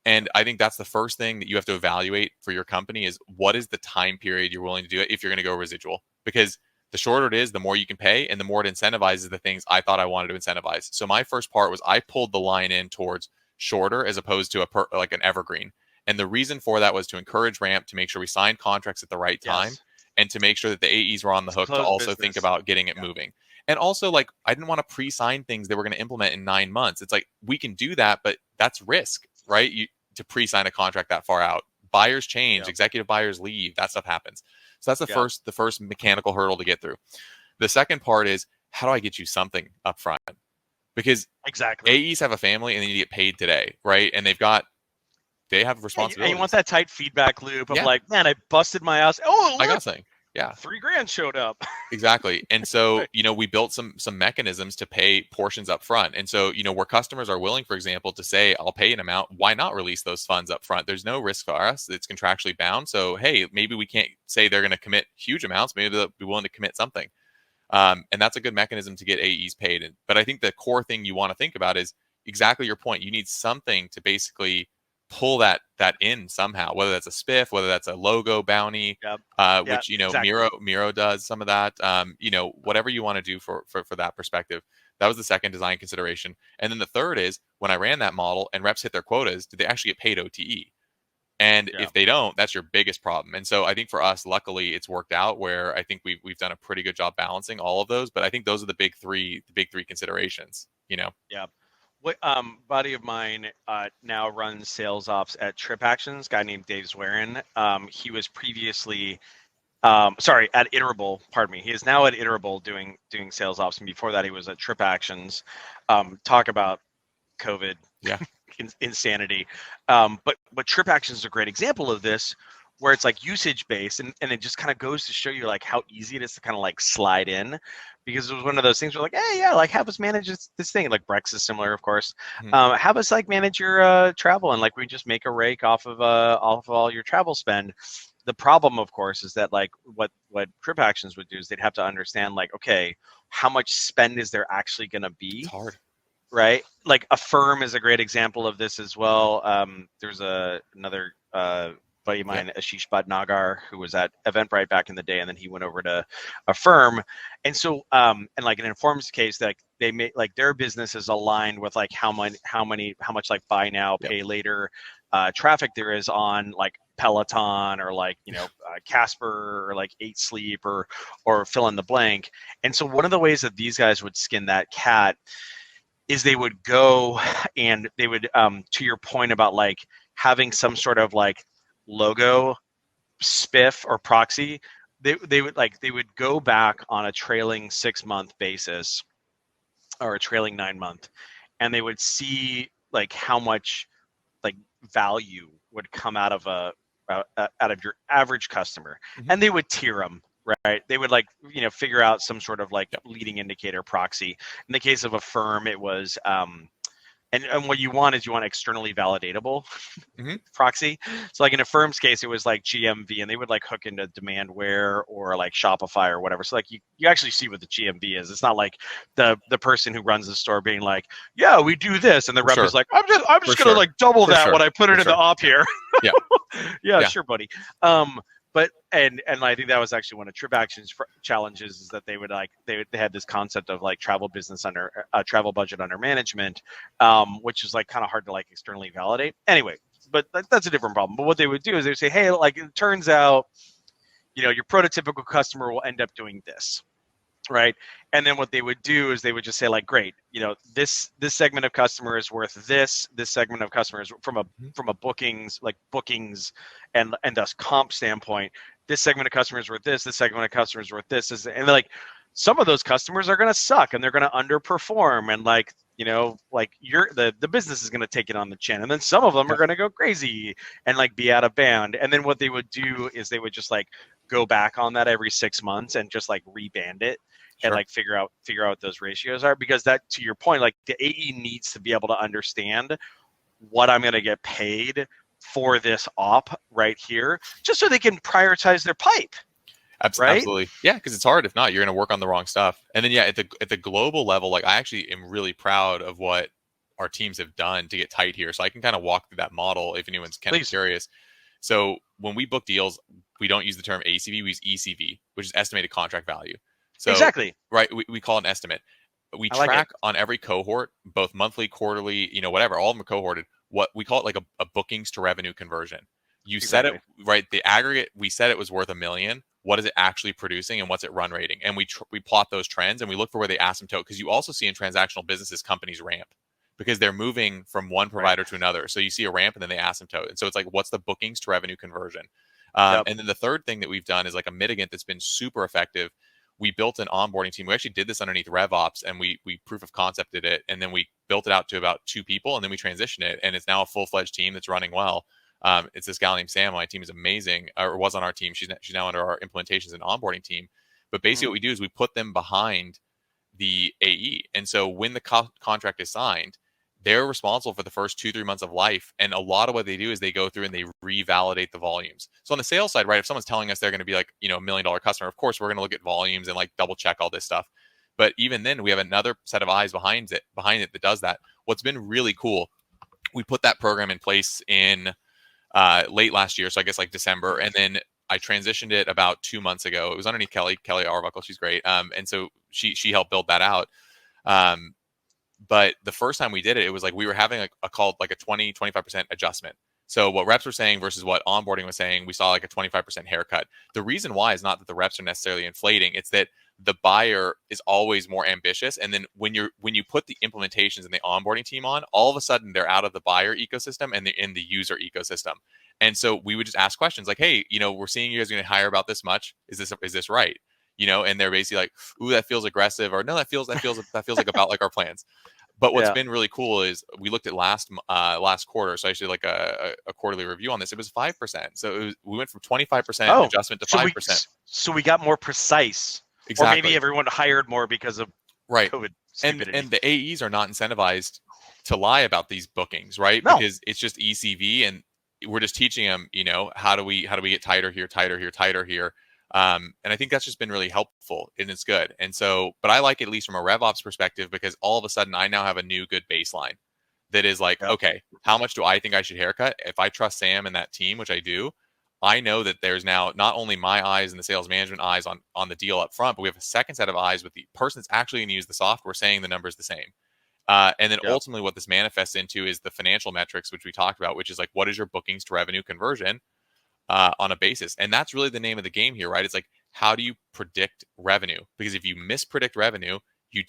And I think that's the first thing that you have to evaluate for your company is what is the time period you're willing to do it if you're going to go residual? Because the shorter it is, the more you can pay, and the more it incentivizes the things I thought I wanted to incentivize. So my first part was I pulled the line in towards shorter as opposed to like an evergreen. And the reason for that was to encourage ramp, to make sure we signed contracts at the right time, and to make sure that the AEs were on the hook to also think about getting it moving. And also, like, I didn't want to pre-sign things that we're going to implement in 9 months. It's like, we can do that, but that's risk, right? To pre-sign a contract that far out. Buyers change, Yep. executive buyers leave, that stuff happens. So that's Yep. the first mechanical hurdle to get through. The second part is, how do I get you something up front? Because Exactly. AEs have a family and they need to get paid today, right? And they have responsibilities. And you want that tight feedback loop of Yeah. like, man, I busted my ass. Oh, I look, got something. Yeah. $3,000 showed up. Exactly. And so, Right. you know, we built some mechanisms to pay portions up front. And so, you know, where customers are willing, for example, to say, I'll pay an amount, why not release those funds up front? There's no risk for us. It's contractually bound. So, hey, maybe we can't say they're going to commit huge amounts. Maybe they'll be willing to commit something. And that's a good mechanism to get AEs paid. But I think the core thing you want to think about is exactly your point. You need something to basically pull that in somehow, whether that's a spiff, whether that's a logo bounty, Yep. which, you know, exactly. Miro does some of that. You know, whatever you want to do for that perspective. That was the second design consideration. And then the third is, when I ran that model and reps hit their quotas, did they actually get paid OTE? And Yeah. if they don't, that's your biggest problem. And so I think for us, luckily, it's worked out where I think we've done a pretty good job balancing all of those. But I think those are the big three considerations, you know. Yeah. What buddy of mine now runs sales ops at Trip Actions, guy named Dave Zwerin. He was previously at Iterable, pardon me. He is now at Iterable doing sales ops, and before that he was at Trip Actions. Talk about COVID Yeah. insanity. But Trip Actions is a great example of this, where it's like usage based, and it just kind of goes to show you like how easy it is to kind of like slide in, because it was one of those things where like, hey, yeah, like have us manage this thing. Like Brex is similar, of course. Mm-hmm. Have us like manage your travel, and like we just make a rake off of all your travel spend. The problem, of course, is that like what Trip Actions would do is they'd have to understand like, okay, how much spend is there actually going to be? It's hard. Right? Like Affirm is a great example of this as well. There's another buddy of mine, Ashish Bhatnagar, who was at Eventbrite back in the day, and then he went over to Affirm. And so, and like in Inform's case, like they make like their business is aligned with like how much like buy now, pay later traffic there is on like Peloton or like, you know, Casper or like 8 Sleep or fill in the blank. And so one of the ways that these guys would skin that cat is they would go and they would, to your point about like having some sort of like logo spiff or proxy, they would go back on a trailing 6-month basis or a trailing 9-month, and they would see like how much like value would come out of your average customer, and they would tier them. Right, they would like, you know, figure out some sort of like leading indicator proxy. In the case of Affirm, it was and what you want is you want externally validatable proxy. So like in Affirm's case, it was like GMV, and they would like hook into Demandware or like Shopify or whatever. So like you actually see what the GMV is. It's not like the person who runs the store being like, yeah, we do this, and the rep is like, I'm just gonna like double that when I put it in the op here. Yeah, sure, buddy. But and I think that was actually one of Trip Actions challenges, is that they would like they had this concept of like travel business under travel budget under management, which is like kind of hard to like externally validate. Anyway, but that's a different problem. But what they would do is they would say, hey, like it turns out, you know, your prototypical customer will end up doing this. Right. And then what they would do is they would just say like, great, you know, this segment of customer is worth this segment of customers from a bookings and thus comp standpoint, this segment of customers worth this segment of customers worth this, and like some of those customers are going to suck and they're going to underperform, and like, you know, like the business is going to take it on the chin, and then some of them are going to go crazy and like be out of band. And then what they would do is they would just like go back on that every 6 months and just like reband it. And like figure out what those ratios are, because that, to your point, like the AE needs to be able to understand what I'm going to get paid for this op right here, just so they can prioritize their pipe. Right? Absolutely. Yeah, because it's hard. If not, you're going to work on the wrong stuff. And then at the global level, like I actually am really proud of what our teams have done to get tight here. So I can kind of walk through that model if anyone's kind of curious. So when we book deals, we don't use the term ACV, we use ECV, which is estimated contract value. So, exactly. Right. We call it an estimate. We track on every cohort, both monthly, quarterly, you know, whatever, all of them are cohorted. What we call it like a bookings to revenue conversion. You said it right. The aggregate, we said it was worth $1 million. what is it actually producing and what's it run rating, and we plot those trends and we look for where they asymptote, because you also see in transactional businesses companies ramp because they're moving from one provider to another. So you see a ramp and then they asymptote, and so it's like, what's the bookings to revenue conversion? And then the third thing that we've done is like a mitigant that's been super effective. We built an onboarding team. We actually did this underneath RevOps, and we proof of concepted it, and then we built it out to about 2 people, and then we transitioned it, and it's now a full-fledged team that's running well. It's this gal named Sam. My team is amazing, or was on our team. She's now under our implementations and onboarding team. But basically, what we do is we put them behind the AE, and so when the contract is signed, they're responsible for the first 2-3 months of life. And a lot of what they do is they go through and they revalidate the volumes. So on the sales side, right, if someone's telling us they're going to be like, you know, $1 million customer, of course, we're going to look at volumes and like double check all this stuff. But even then, we have another set of eyes behind it that does that. What's been really cool, we put that program in place in late last year. So I guess like December. And then I transitioned it about 2 months ago. It was underneath Kelly Arbuckle. She's great. And so she helped build that out. But the first time we did it, it was like we were having a called like a 20-25% adjustment. So what reps were saying versus what onboarding was saying, we saw like a 25% haircut. The reason why is not that the reps are necessarily inflating. It's that the buyer is always more ambitious. And then when you put the implementations and the onboarding team on, all of a sudden they're out of the buyer ecosystem and they're in the user ecosystem. And so we would just ask questions like, hey, you know, we're seeing you guys are going to hire about this much. Is this right? You know, and they're basically like, ooh, that feels aggressive, or no, that feels like about like our plans. But what's been really cool is we looked at last quarter. So I actually like a quarterly review on this. It was 5%. So we went from 25% adjustment to 5%. So we got more precise. Exactly. Or maybe everyone hired more because of COVID stupidity. And the AEs are not incentivized to lie about these bookings, right? No. Because it's just ECV, and we're just teaching them, you know, how do we get tighter here. And I think that's just been really helpful, and it's good. And so, but I like it at least from a RevOps perspective, because all of a sudden I now have a new good baseline that is like, okay, how much do I think I should haircut? If I trust Sam and that team, which I do, I know that there's now not only my eyes and the sales management eyes on the deal up front, but we have a second set of eyes with the person that's actually going to use the software saying the number's the same. And then ultimately what this manifests into is the financial metrics, which we talked about, which is like, what is your bookings to revenue conversion on a basis? And that's really the name of the game here, right? It's like, how do you predict revenue? Because if you mispredict revenue, you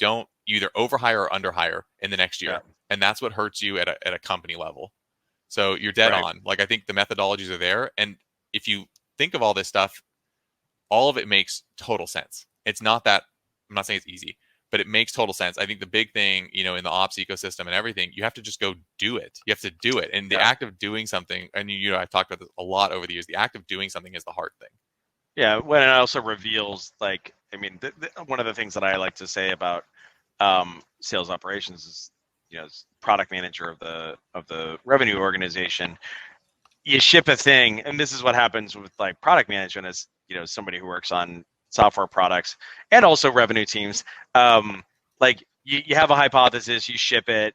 either overhire or underhire in the next year. And that's what hurts you at a company level. So you're dead on. Like, I think the methodologies are there. And if you think of all this stuff, all of it makes total sense. It's not that, I'm not saying it's easy, but it makes total sense. I think the big thing, you know, in the ops ecosystem and everything, you have to just go do it. You have to do it. And the act of doing something, and you know, I've talked about this a lot over the years, the act of doing something is the hard thing. Yeah, when it also reveals, like, I mean, one of the things that I like to say about sales operations is, you know, as product manager of the revenue organization, you ship a thing, and this is what happens with like product management as, you know, somebody who works on software products and also revenue teams. Like you have a hypothesis, you ship it,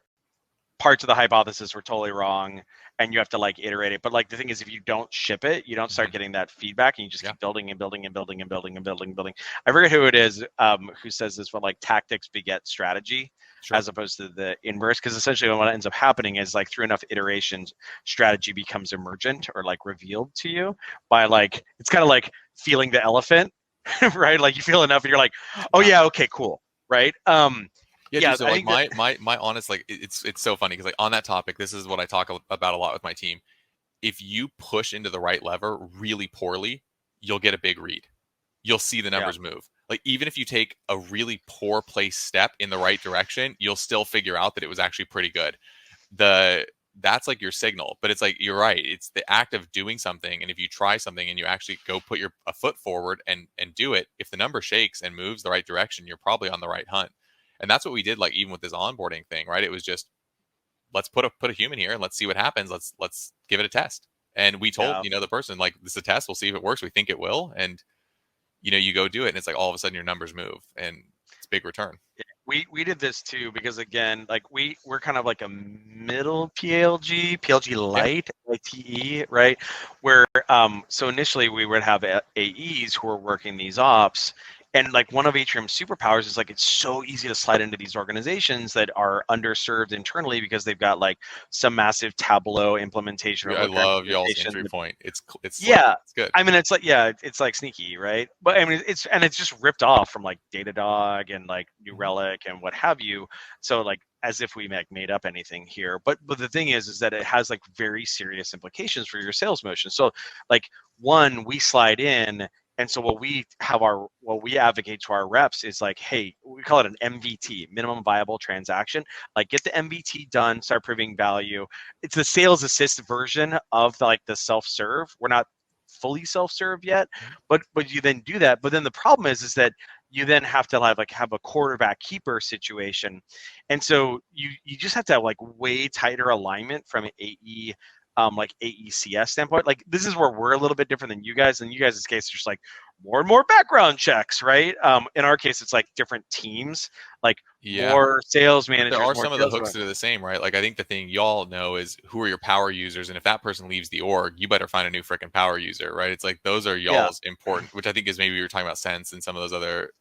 parts of the hypothesis were totally wrong, and you have to like iterate it. But like the thing is, if you don't ship it, you don't start getting that feedback, and you just keep building and building and building and building and building and building. I forget who it is who says this, but like tactics beget strategy. Sure. As opposed to the inverse, because essentially what ends up happening is like through enough iterations, strategy becomes emergent or like revealed to you by like, it's kind of like feeling the elephant, right? Like you feel enough and you're like, oh yeah, okay, cool, right? Dude, so like my honest, like it's so funny because like on that topic, this is what I talk about a lot with my team. If you push into the right lever really poorly, you'll get a big read. You'll see the numbers move. Like even if you take a really poor place step in the right direction, you'll still figure out that it was actually pretty good. That's like your signal, but it's like, you're right. It's the act of doing something. And if you try something and you actually go put a foot forward and do it, if the number shakes and moves the right direction, you're probably on the right hunt. And that's what we did. Like even with this onboarding thing, right? It was just, let's put a human here and let's see what happens. Let's give it a test. And we told, you know, the person like, this is a test. We'll see if it works. We think it will. And you know, you go do it and it's like all of a sudden your numbers move and it's big return. We did this too, because again, like we're kind of like a middle PLG light, ITE, right? Where so initially we would have AEs who were working these ops, And like one of Atrium's superpowers is like it's so easy to slide into these organizations that are underserved internally because they've got like some massive Tableau implementation or I Looker love y'all's implementation. entry point. It's slick. Yeah, It's good. I mean it's like it's like sneaky, right? But I mean it's just ripped off from like Datadog and like New Relic and what have you. So like as if we made up anything here. But the thing is that it has like very serious implications for your sales motion. So like one, we slide in, and so what we advocate to our reps is like, hey, we call it an MVT, minimum viable transaction. Like get the MVT done, start proving value. It's the sales assist version of like the self-serve. We're not fully self-serve yet, but you then do that. But then the problem is that you then have to have a quarterback keeper situation, and so you just have to have like way tighter alignment from AE like AECS standpoint. Like this is where we're a little bit different than you guys. In you guys' case, it's just like more and more background checks, right? In our case, it's like different teams, like more sales managers. There are more some of the hooks that are the same, right? Like I think the thing y'all know is who are your power users, and if that person leaves the org, you better find a new freaking power user, right? It's like those are y'all's important, which I think is maybe you were talking about Sense and some of those other.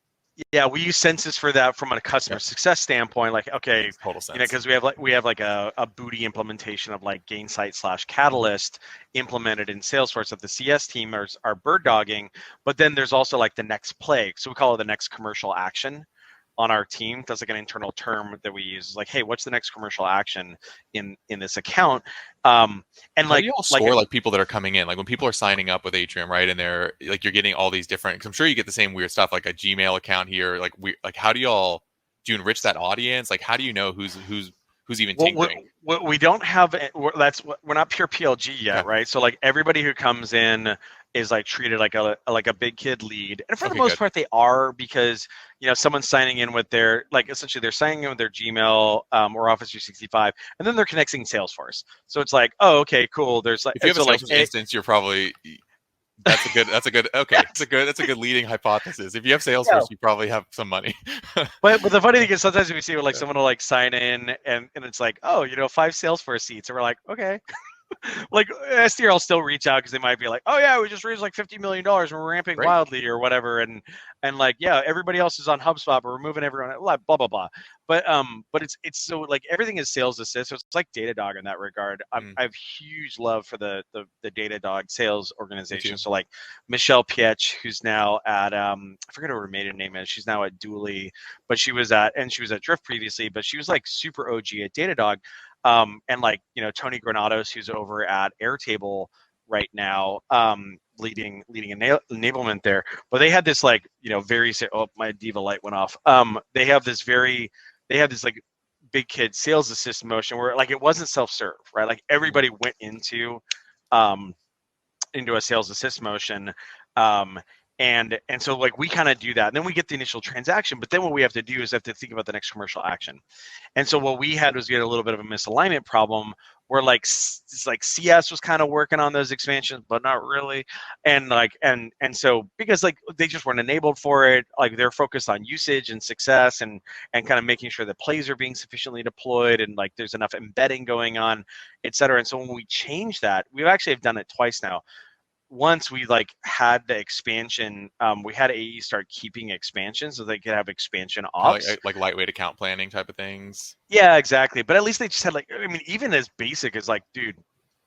Yeah, we use Census for that from a customer success standpoint. Like, okay, total sense. Because we have like a Booty implementation of like Gainsight / Catalyst implemented in Salesforce that the CS team are bird dogging, but then there's also like the next play. So we call it the next commercial action on our team. That's like an internal term that we use. It's like, hey, what's the next commercial action in this account? And how do you all score like people that are coming in? Like when people are signing up with Atrium, right? And they're like, you're getting all these different. Cause I'm sure you get the same weird stuff, like a Gmail account here. Like how do you enrich that audience? Like how do you know who's even tinkering? We don't have we're not pure PLG yet, right? So like everybody who comes in is like treated like a big kid lead, and for the most part they are, because someone's signing in with their essentially they're signing in with their Gmail or Office 365, and then they're connecting Salesforce. So it's like, oh, okay, cool. There's like if you have a Salesforce instance, you're probably that's a good leading hypothesis. If you have Salesforce, you probably have some money. but the funny thing is sometimes we see like someone will like sign in and it's like, oh, 5 Salesforce seats, and we're like, okay. Like SDR will still reach out because they might be like, oh yeah, we just raised like $50 million and we're ramping wildly or whatever, and like, yeah, everybody else is on HubSpot, but we're moving everyone, blah blah blah. But it's so like everything is sales assist, so it's like Datadog in that regard. I have huge love for the Datadog sales organization. So like Michelle Pietsch, who's now at I forget what her maiden name is. She's now at Dooley, but she was at Drift previously, but she was like super OG at Datadog. And like, Tony Granados, who's over at Airtable right now, leading enablement there. But they had this like, my Diva light went off. They have this like big kid sales assist motion where like it wasn't self-serve, right? Like everybody went into a sales assist motion. And so like we kind of do that, and then we get the initial transaction, but then what we have to do is have to think about the next commercial action. And so what we had was we had a little bit of a misalignment problem where like CS was kind of working on those expansions, but not really. And so because like they just weren't enabled for it, like they're focused on usage and success and kind of making sure the plays are being sufficiently deployed and like there's enough embedding going on, et cetera. And so when we change that, we actually have done it twice now. Once we like had the expansion, we had AE start keeping expansions so they could have expansion ops, like lightweight account planning type of things. Yeah, exactly. But at least they just had like, I mean, even as basic as like, dude,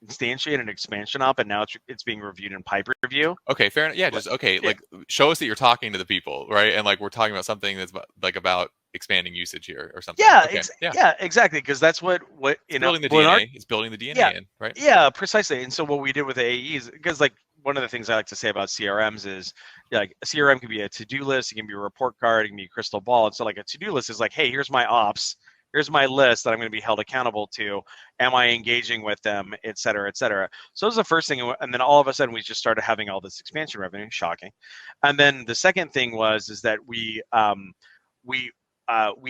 instantiate an expansion op, and now it's being reviewed in pipe review. Okay, fair enough. Yeah, just like show us that you're talking to the people, right? And like we're talking about something that's about expanding usage here or something. Yeah, yeah, exactly. Because that's what building the DNA. It's building the DNA in, right? Yeah, precisely. And so what we did with the AEs, because like one of the things I like to say about CRMs is like a CRM can be a to-do list, it can be a report card, it can be a crystal ball. And so like a to-do list is like, hey, here's my ops, here's my list that I'm going to be held accountable to. Am I engaging with them, et cetera, et cetera. So that was the first thing. And then all of a sudden we just started having all this expansion revenue, shocking. And then the second thing is that we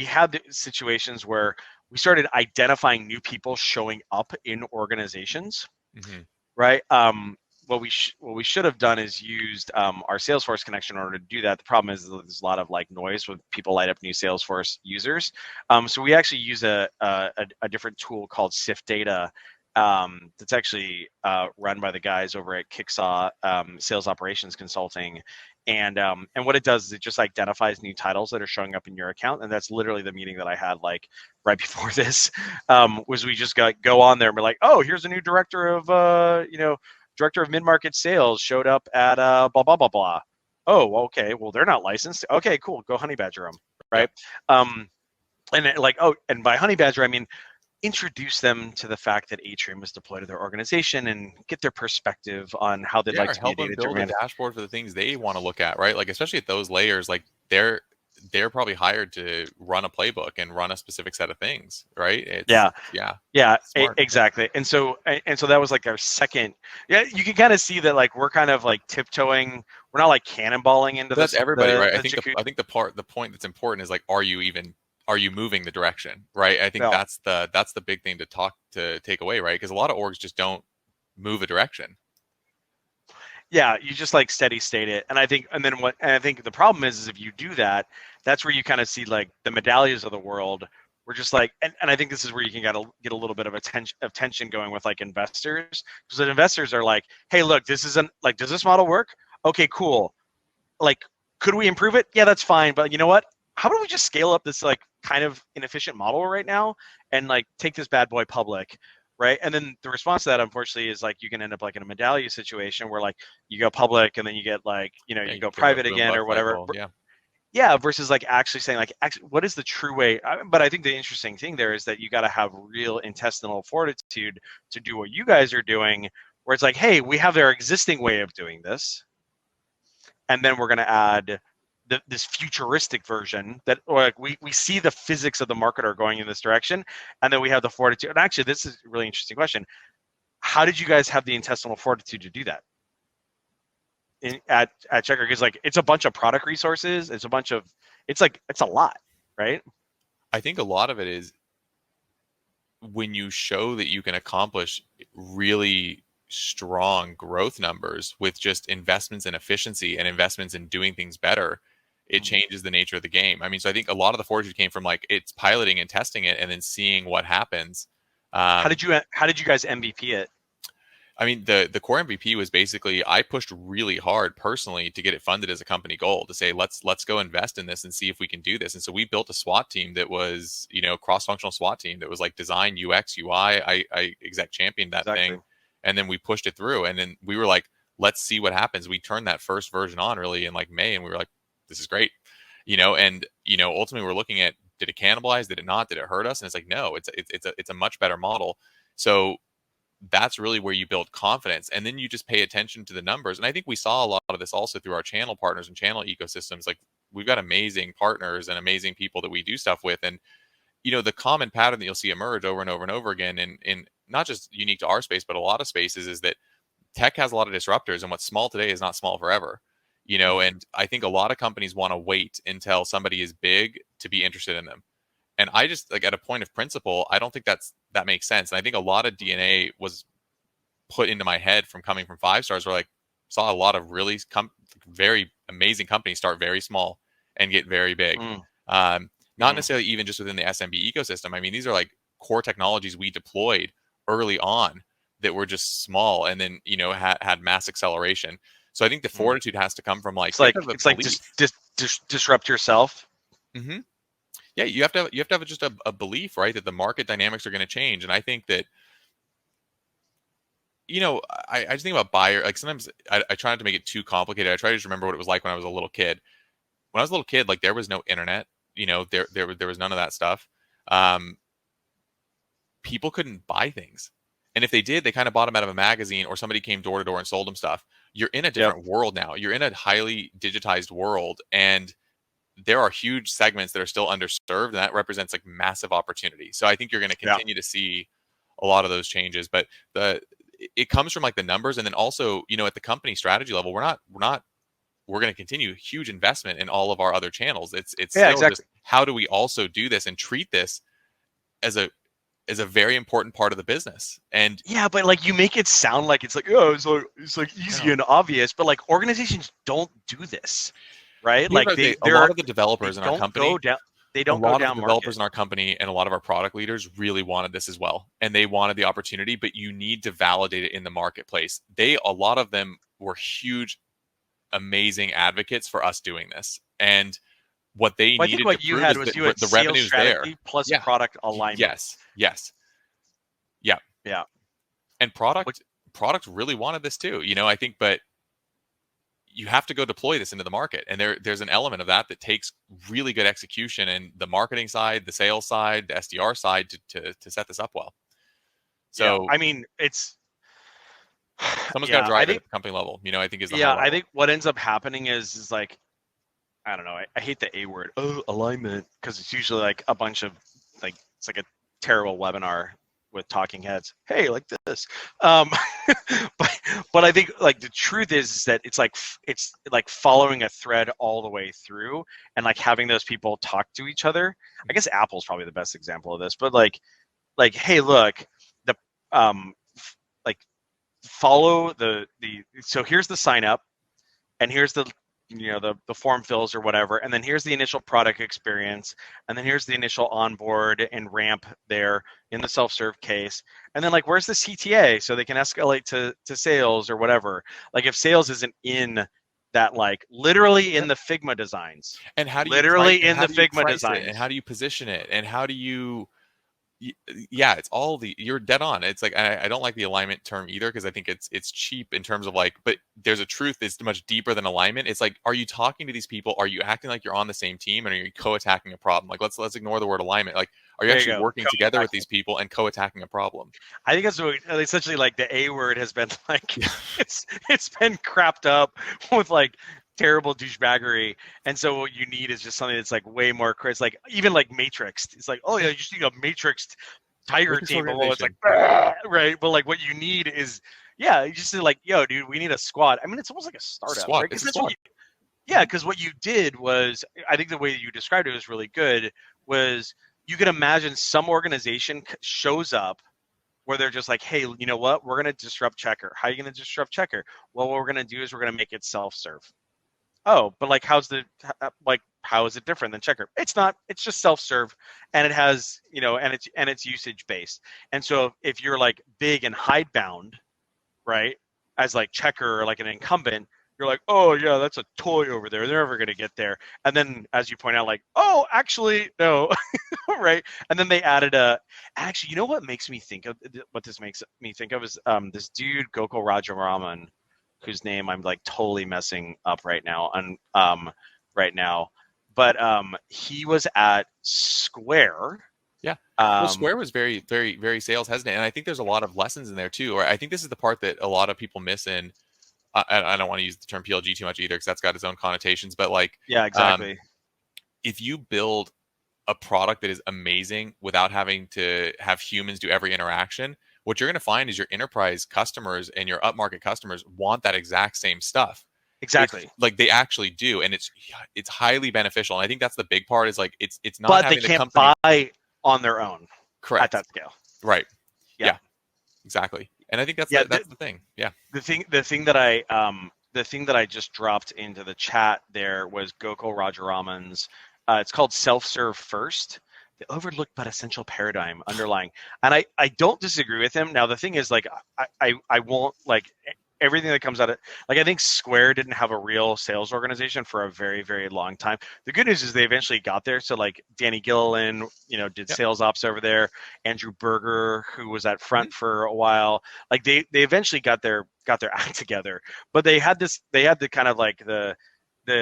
had situations where we started identifying new people showing up in organizations, right? What we should have done is used our Salesforce connection in order to do that. The problem is there's a lot of like noise when people light up new Salesforce users. So we actually use a different tool called Sift Data that's actually run by the guys over at Kicksaw Sales Operations Consulting. And what it does is it just identifies new titles that are showing up in your account, and that's literally the meeting that I had like right before this. Was we just go on there and be like, oh, here's a new director of director of mid-market sales showed up at blah blah blah blah. Oh, okay, well they're not licensed. Okay, cool, go honey badger them, right? And by honey badger I mean introduce them to the fact that Atrium was deployed to their organization and get their perspective on how they'd like to be a help them build a data-driven. dashboard for the things they want to look at, right? Like especially at those layers, like they're probably hired to run a playbook and run a specific set of things, right? Exactly. And so that was like our second. Yeah, you can kind of see that like we're kind of like tiptoeing. We're not like cannonballing into that's everybody, right? I think the point that's important is like, are you moving the direction, right? I think that's the big thing to take away, right? Because a lot of orgs just don't move a direction. Yeah, you just like steady state it, and I think the problem is if you do that, that's where you kind of see like the medallions of the world. We're just like, and I think this is where you can get a little bit of tension going with like investors, because the investors are like, hey, look, this isn't like, does this model work? Okay, cool. Like, could we improve it? Yeah, that's fine, but you know what? How about we just scale up this like kind of inefficient model right now and like take this bad boy public, right? And then the response to that, unfortunately, is like you can end up like in a medallion situation where like you go public and then you get like you go private again or whatever. Yeah, versus like actually saying like what is the true way? But I think the interesting thing there is that you got to have real intestinal fortitude to do what you guys are doing, where it's like, hey, we have their existing way of doing this, and then we're going to add this futuristic version that, or like we see the physics of the market are going in this direction, and then we have the fortitude. And actually, this is a really interesting question. How did you guys have the intestinal fortitude to do that at Checkr? Because like it's a bunch of product resources. It's a lot, right? I think a lot of it is when you show that you can accomplish really strong growth numbers with just investments in efficiency and investments in doing things better, it changes the nature of the game. I mean, so I think a lot of the fortitude came from like it's piloting and testing it and then seeing what happens. How did you guys MVP it? I mean, the core MVP was basically I pushed really hard personally to get it funded as a company goal to say let's go invest in this and see if we can do this. And so we built a SWAT team that was cross-functional SWAT team that was like design, UX, UI. I exec championed that thing, and then we pushed it through. And then we were like, let's see what happens. We turned that first version on really in like May, and we were like, this is great, and ultimately we're looking at, did it cannibalize? Did it not? Did it hurt us? And it's like, no, it's a much better model. So that's really where you build confidence, and then you just pay attention to the numbers. And I think we saw a lot of this also through our channel partners and channel ecosystems. Like we've got amazing partners and amazing people that we do stuff with, and the common pattern that you'll see emerge over and over and over again in not just unique to our space but a lot of spaces is that tech has a lot of disruptors, and what's small today is not small forever. And I think a lot of companies want to wait until somebody is big to be interested in them. And I just like at a point of principle, I don't think that makes sense. And I think a lot of DNA was put into my head from coming from Fivestars, where like saw a lot of really very amazing companies start very small and get very big. Not necessarily even just within the SMB ecosystem. I mean, these are like core technologies we deployed early on that were just small and then, had mass acceleration. So I think the fortitude has to come from like, it's like just disrupt yourself. Mm-hmm. Yeah, you have to have just a belief, right, that the market dynamics are going to change. And I think that, I just think about buyer. Like sometimes I try not to make it too complicated. I try to just remember what it was like when I was a little kid. When I was a little kid, like there was no internet. There was none of that stuff. People couldn't buy things, and if they did, they kind of bought them out of a magazine, or somebody came door to door and sold them stuff. You're in a different world now. You're in a highly digitized world, and there are huge segments that are still underserved, and that represents like massive opportunity. So I think you're going to continue to see a lot of those changes, but it comes from like the numbers. And then also, at the company strategy level, we're going to continue huge investment in all of our other channels. It's just how do we also do this and treat this as a very important part of the business. And but like you make it sound like it's like, oh, it's like easy and obvious, but like organizations don't do this. Right, like a lot of the developers in our company, a lot of the developers in our company and a lot of our product leaders really wanted this as well, and they wanted the opportunity. But you need to validate it in the marketplace. A lot of them were huge amazing advocates for us doing this. And what they Well, I needed think what to you prove had is was that you had the sales revenue's there. strategy plus Yeah. product alignment. Yes. Yeah. Yeah. And product really wanted this too, I think, but you have to go deploy this into the market. And there's an element of that takes really good execution and the marketing side, the sales side, the SDR side to set this up well. So yeah, I mean, it's someone's got to yeah, drive it at the company level, I think is the high yeah, level. I think what ends up happening is like, I don't know, I hate the A word, alignment, because it's usually like a bunch of like, it's like a terrible webinar with talking heads. Hey, like this. Um, but I think like the truth is that it's like following a thread all the way through and like having those people talk to each other. I guess Apple's probably the best example of this, but like, hey, look, the like follow so here's the sign up and here's the the form fills or whatever, and then here's the initial product experience, and then here's the initial onboard and ramp there in the self-serve case, and then like where's the CTA so they can escalate to sales or whatever. Like if sales isn't in that, like literally in the Figma designs, And how do you literally and in how the do you Figma price it, designs, and how do you position it, and how do you it's all you're dead on. It's like I don't like the alignment term either because I think it's cheap in terms of like, but there's a truth that's much deeper than alignment. It's like, are you talking to these people? Are you acting like you're on the same team, and are you co-attacking a problem? Like let's ignore the word alignment. Like, are you there actually go, working together with these people and co-attacking a problem? I think that's what essentially like the A word has been like it's been crapped up with like terrible douchebaggery, and so what you need is just something that's like way more crisp, like even like matrixed. It's like, oh yeah, you just need a matrixed tiger team below. It's like right, but like what you need is you just say like, yo, dude, we need a squad. I mean, it's almost like a startup, right? It's a squad. Yeah, because what you did was, I think the way you described it was really good. Was you can imagine some organization shows up where they're just like, hey, you know what? We're going to disrupt Checkr. How are you going to disrupt Checkr? Well, what we're going to do is we're going to make it self-serve. Oh, but like, how is it different than Checkr? It's not. It's just self-serve, and it has, and it's usage based. And so if you're like big and hidebound, right, as like Checkr or like an incumbent, you're like, oh yeah, that's a toy over there. They're never going to get there. And then, as you point out, like, oh, actually, no, right? And then they added actually, you know what makes me think of what this makes me think of is this dude Gokul Rajaraman, whose name I'm like totally messing up right now but he was at Square. Yeah. Well, Square was very, very, very sales hesitant, and I think there's a lot of lessons in there too. Or I think this is the part that a lot of people miss in. I don't want to use the term PLG too much either because that's got its own connotations. But like, yeah, exactly. If you build a product that is amazing without having to have humans do every interaction, what you're going to find is your enterprise customers and your upmarket customers want that exact same stuff. Exactly. Like they actually do, and it's highly beneficial. And I think that's the big part is like it's not. But having they can't company buy on their own. Correct. At that scale. Right. Yeah. Exactly. And I think that's the thing. Yeah. The thing that I just dropped into the chat there was Gokul Rajaraman's. It's called Self-Serve First, the overlooked but essential paradigm underlying. And I don't disagree with him. Now the thing is, like, I won't like everything that comes out of, like, I think Square didn't have a real sales organization for a very, very long time. The good news is they eventually got there. So like Danny Gilliland, did sales ops over there. Andrew Berger, who was at front for a while, like they eventually got their act together. But they had the kind of like the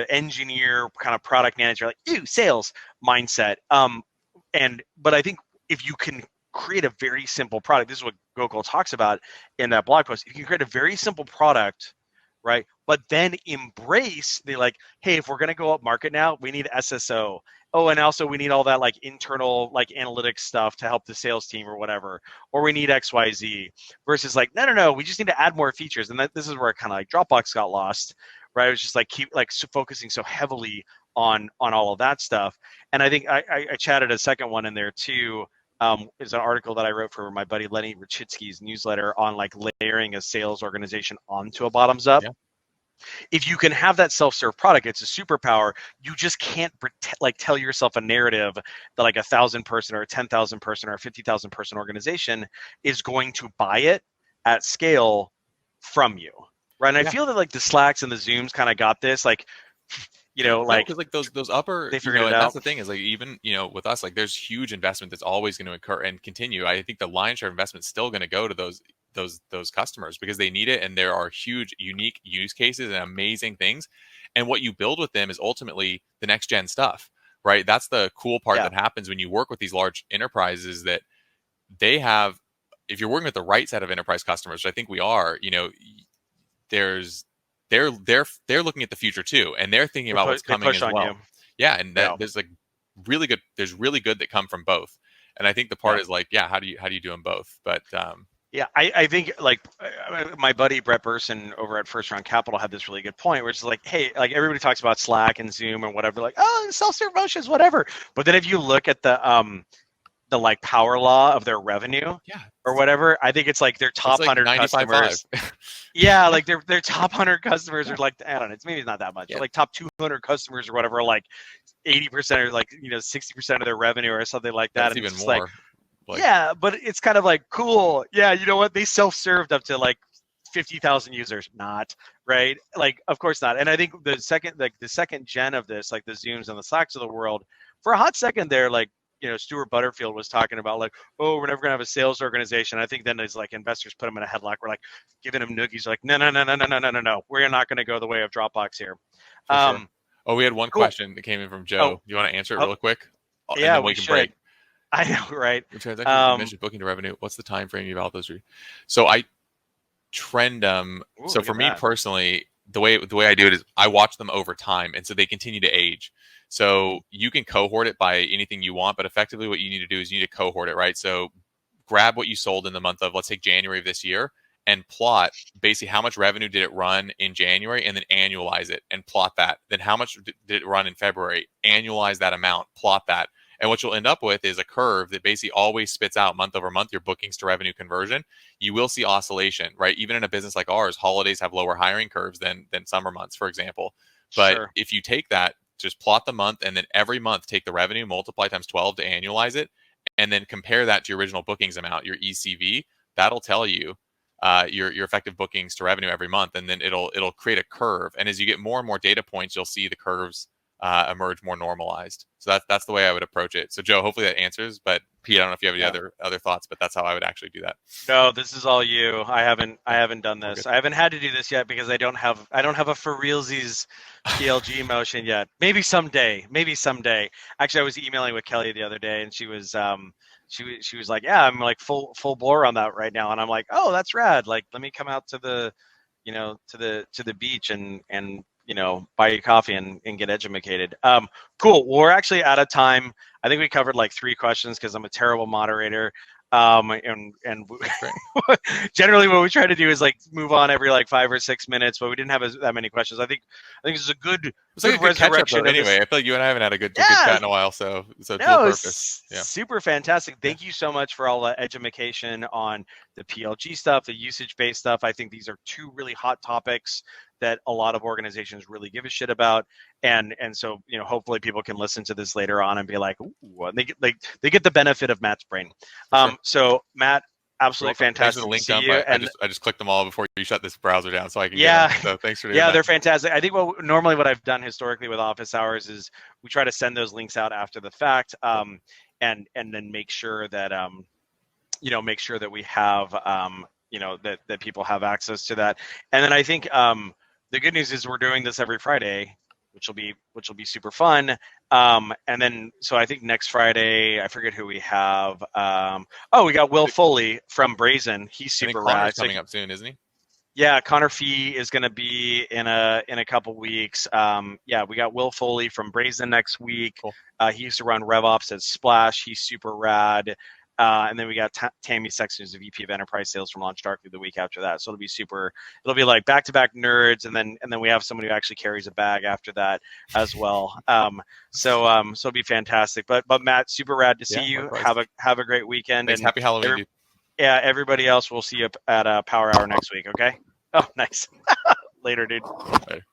engineer kind of product manager, like, ew, sales mindset. But I think if you can create a very simple product, this is what Gokul talks about in that blog post. If you can create a very simple product, right, but then embrace the like, hey, if we're going to go up market now, we need SSO. Oh, and also we need all that like internal like analytics stuff to help the sales team or whatever, or we need XYZ versus like, no, we just need to add more features. And this is where kind of like Dropbox got lost, right? It was just like keep like focusing so heavily on all of that stuff. And I think I chatted a second one in there too. Is an article that I wrote for my buddy Lenny Rachitsky's newsletter on like layering a sales organization onto a bottoms up. Yeah. If you can have that self-serve product, it's a superpower. You just can't tell yourself a narrative that like 1,000 person or a 10,000 person or a 50,000 person organization is going to buy it at scale from you. Right. And I Yeah. feel that like the Slacks and the Zooms kind of got this, like, No, like because like those upper, they figured it and that's out. the thing is like even with us, like there's huge investment that's always going to occur and continue. I think the lion's share of investment is still going to go to those customers because they need it, and there are huge, unique use cases and amazing things. And what you build with them is ultimately the next gen stuff, right? That's the cool part Yeah. that happens when you work with these large enterprises that they have. If you're working with the right set of enterprise customers, which I think we are, there's they're looking at the future too, and they're thinking about what's They coming push as on you. well. Yeah, and that Yeah. there's like really good that come from both. And I think the part Yeah. is like, yeah, how do you do them both? But Yeah, I think like my buddy Brett Burson over at First Round Capital had this really good point, where it's like, hey, like everybody talks about Slack and Zoom and whatever, like, oh, self-serve motions, whatever. But then if you look at the like power law of their revenue yeah, or whatever, I think it's like their it's top like 100 95.5. customers. Yeah, like their top 100 customers are like, I don't know, it's maybe not that much, Yeah, but like top 200 customers or whatever, are like 80% or like 60% of their revenue or something like that, that's and it's even just like, more. Like, yeah, but it's kind of like cool. Yeah, you know what? They self-served up to like 50,000 users. Not right. Like, of course not. And I think the second gen of this, like the Zooms and the Slacks of the world, for a hot second there, like Stuart Butterfield was talking about like, oh, we're never gonna have a sales organization. I think then it's like investors put him in a headlock. We're like giving him noogies. Like, no, no, no, no, no, no, no, no, no. We're not gonna go the way of Dropbox here. for sure. Oh, we had one Cool. question that came in from Oh, Joe. You want to answer it oh, real quick, and yeah, then we we can break. should. I know, right? The transactions you mentioned, booking to revenue. What's the time frame you evaluate those? So I trend them. Ooh, So look for at me that. personally, the way I do it is I watch them over time, and so they continue to age. So you can cohort it by anything you want, but effectively what you need to do is you need to cohort it, right? So grab what you sold in the month of, let's say, January of this year, and plot basically how much revenue did it run in January, and then annualize it and plot that. Then how much did it run in February? Annualize that amount, plot that. And what you'll end up with is a curve that basically always spits out month over month your bookings to revenue conversion. You will see oscillation, right? Even in a business like ours, holidays have lower hiring curves than summer months, for example. But Sure. if you take that, just plot the month, and then every month take the revenue, multiply times 12 to annualize it, and then compare that to your original bookings amount, your ECV. That'll tell you your effective bookings to revenue every month, and then it'll create a curve. And as you get more and more data points, you'll see the curves emerge more normalized. So that's the way I would approach it. So Joe, hopefully that answers. But Pete, I don't know if you have any other thoughts, but that's how I would actually do that. No, this is all you. I haven't done All this. good. I haven't had to do this yet because I don't have a for realsies PLG motion yet. Maybe someday. Maybe someday. Actually, I was emailing with Kelly the other day, and she was she was like, yeah, I'm like full bore on that right now, and I'm like, oh, that's rad. Like, let me come out to the to the beach and buy you coffee and get educated. Cool. Well, we're actually out of time. I think we covered like 3 questions because I'm a terrible moderator. And generally what we try to do is like move on every like 5 or 6 minutes, but we didn't have that many questions. I think this is a good It's like a good catch up though. Anyway, I feel like you and I haven't had a good chat in a while, so it's a dual purpose. Yeah. Super fantastic. Thank you so much for all the education on the PLG stuff, the usage-based stuff. I think these are 2 really hot topics that a lot of organizations really give a shit about, and so hopefully people can listen to this later on and be like, ooh, and they get the benefit of Matt's brain. Sure. So Matt, absolutely fantastic to see you. I just clicked them all before you shut this browser down so I can get them. So thanks for doing that. Yeah, they're fantastic. I think normally what I've done historically with office hours is we try to send those links out after the fact, and then make sure that we have that people have access to that. And then I think the good news is we're doing this every Friday, which will be super fun. And then so I think next Friday, I forget who we have. We got Will Foley from Brazen. He's super rad. Coming up soon, isn't he? Yeah, Connor Fee is going to be in a couple weeks. We got Will Foley from Brazen next week. Cool. He used to run RevOps at Splash. He's super rad. And then we got Tammy Sexton, who's the VP of Enterprise Sales from LaunchDarkly the week after that. So it'll be super. It'll be like back-to-back nerds, and then we have someone who actually carries a bag after that as well. So it'll be fantastic. But Matt, super rad to see you. Likewise. Have a great weekend. Thanks. And happy Halloween, dude. Yeah, everybody else, we'll see you at Power Hour next week. Okay. Oh, nice. Later, dude. Later.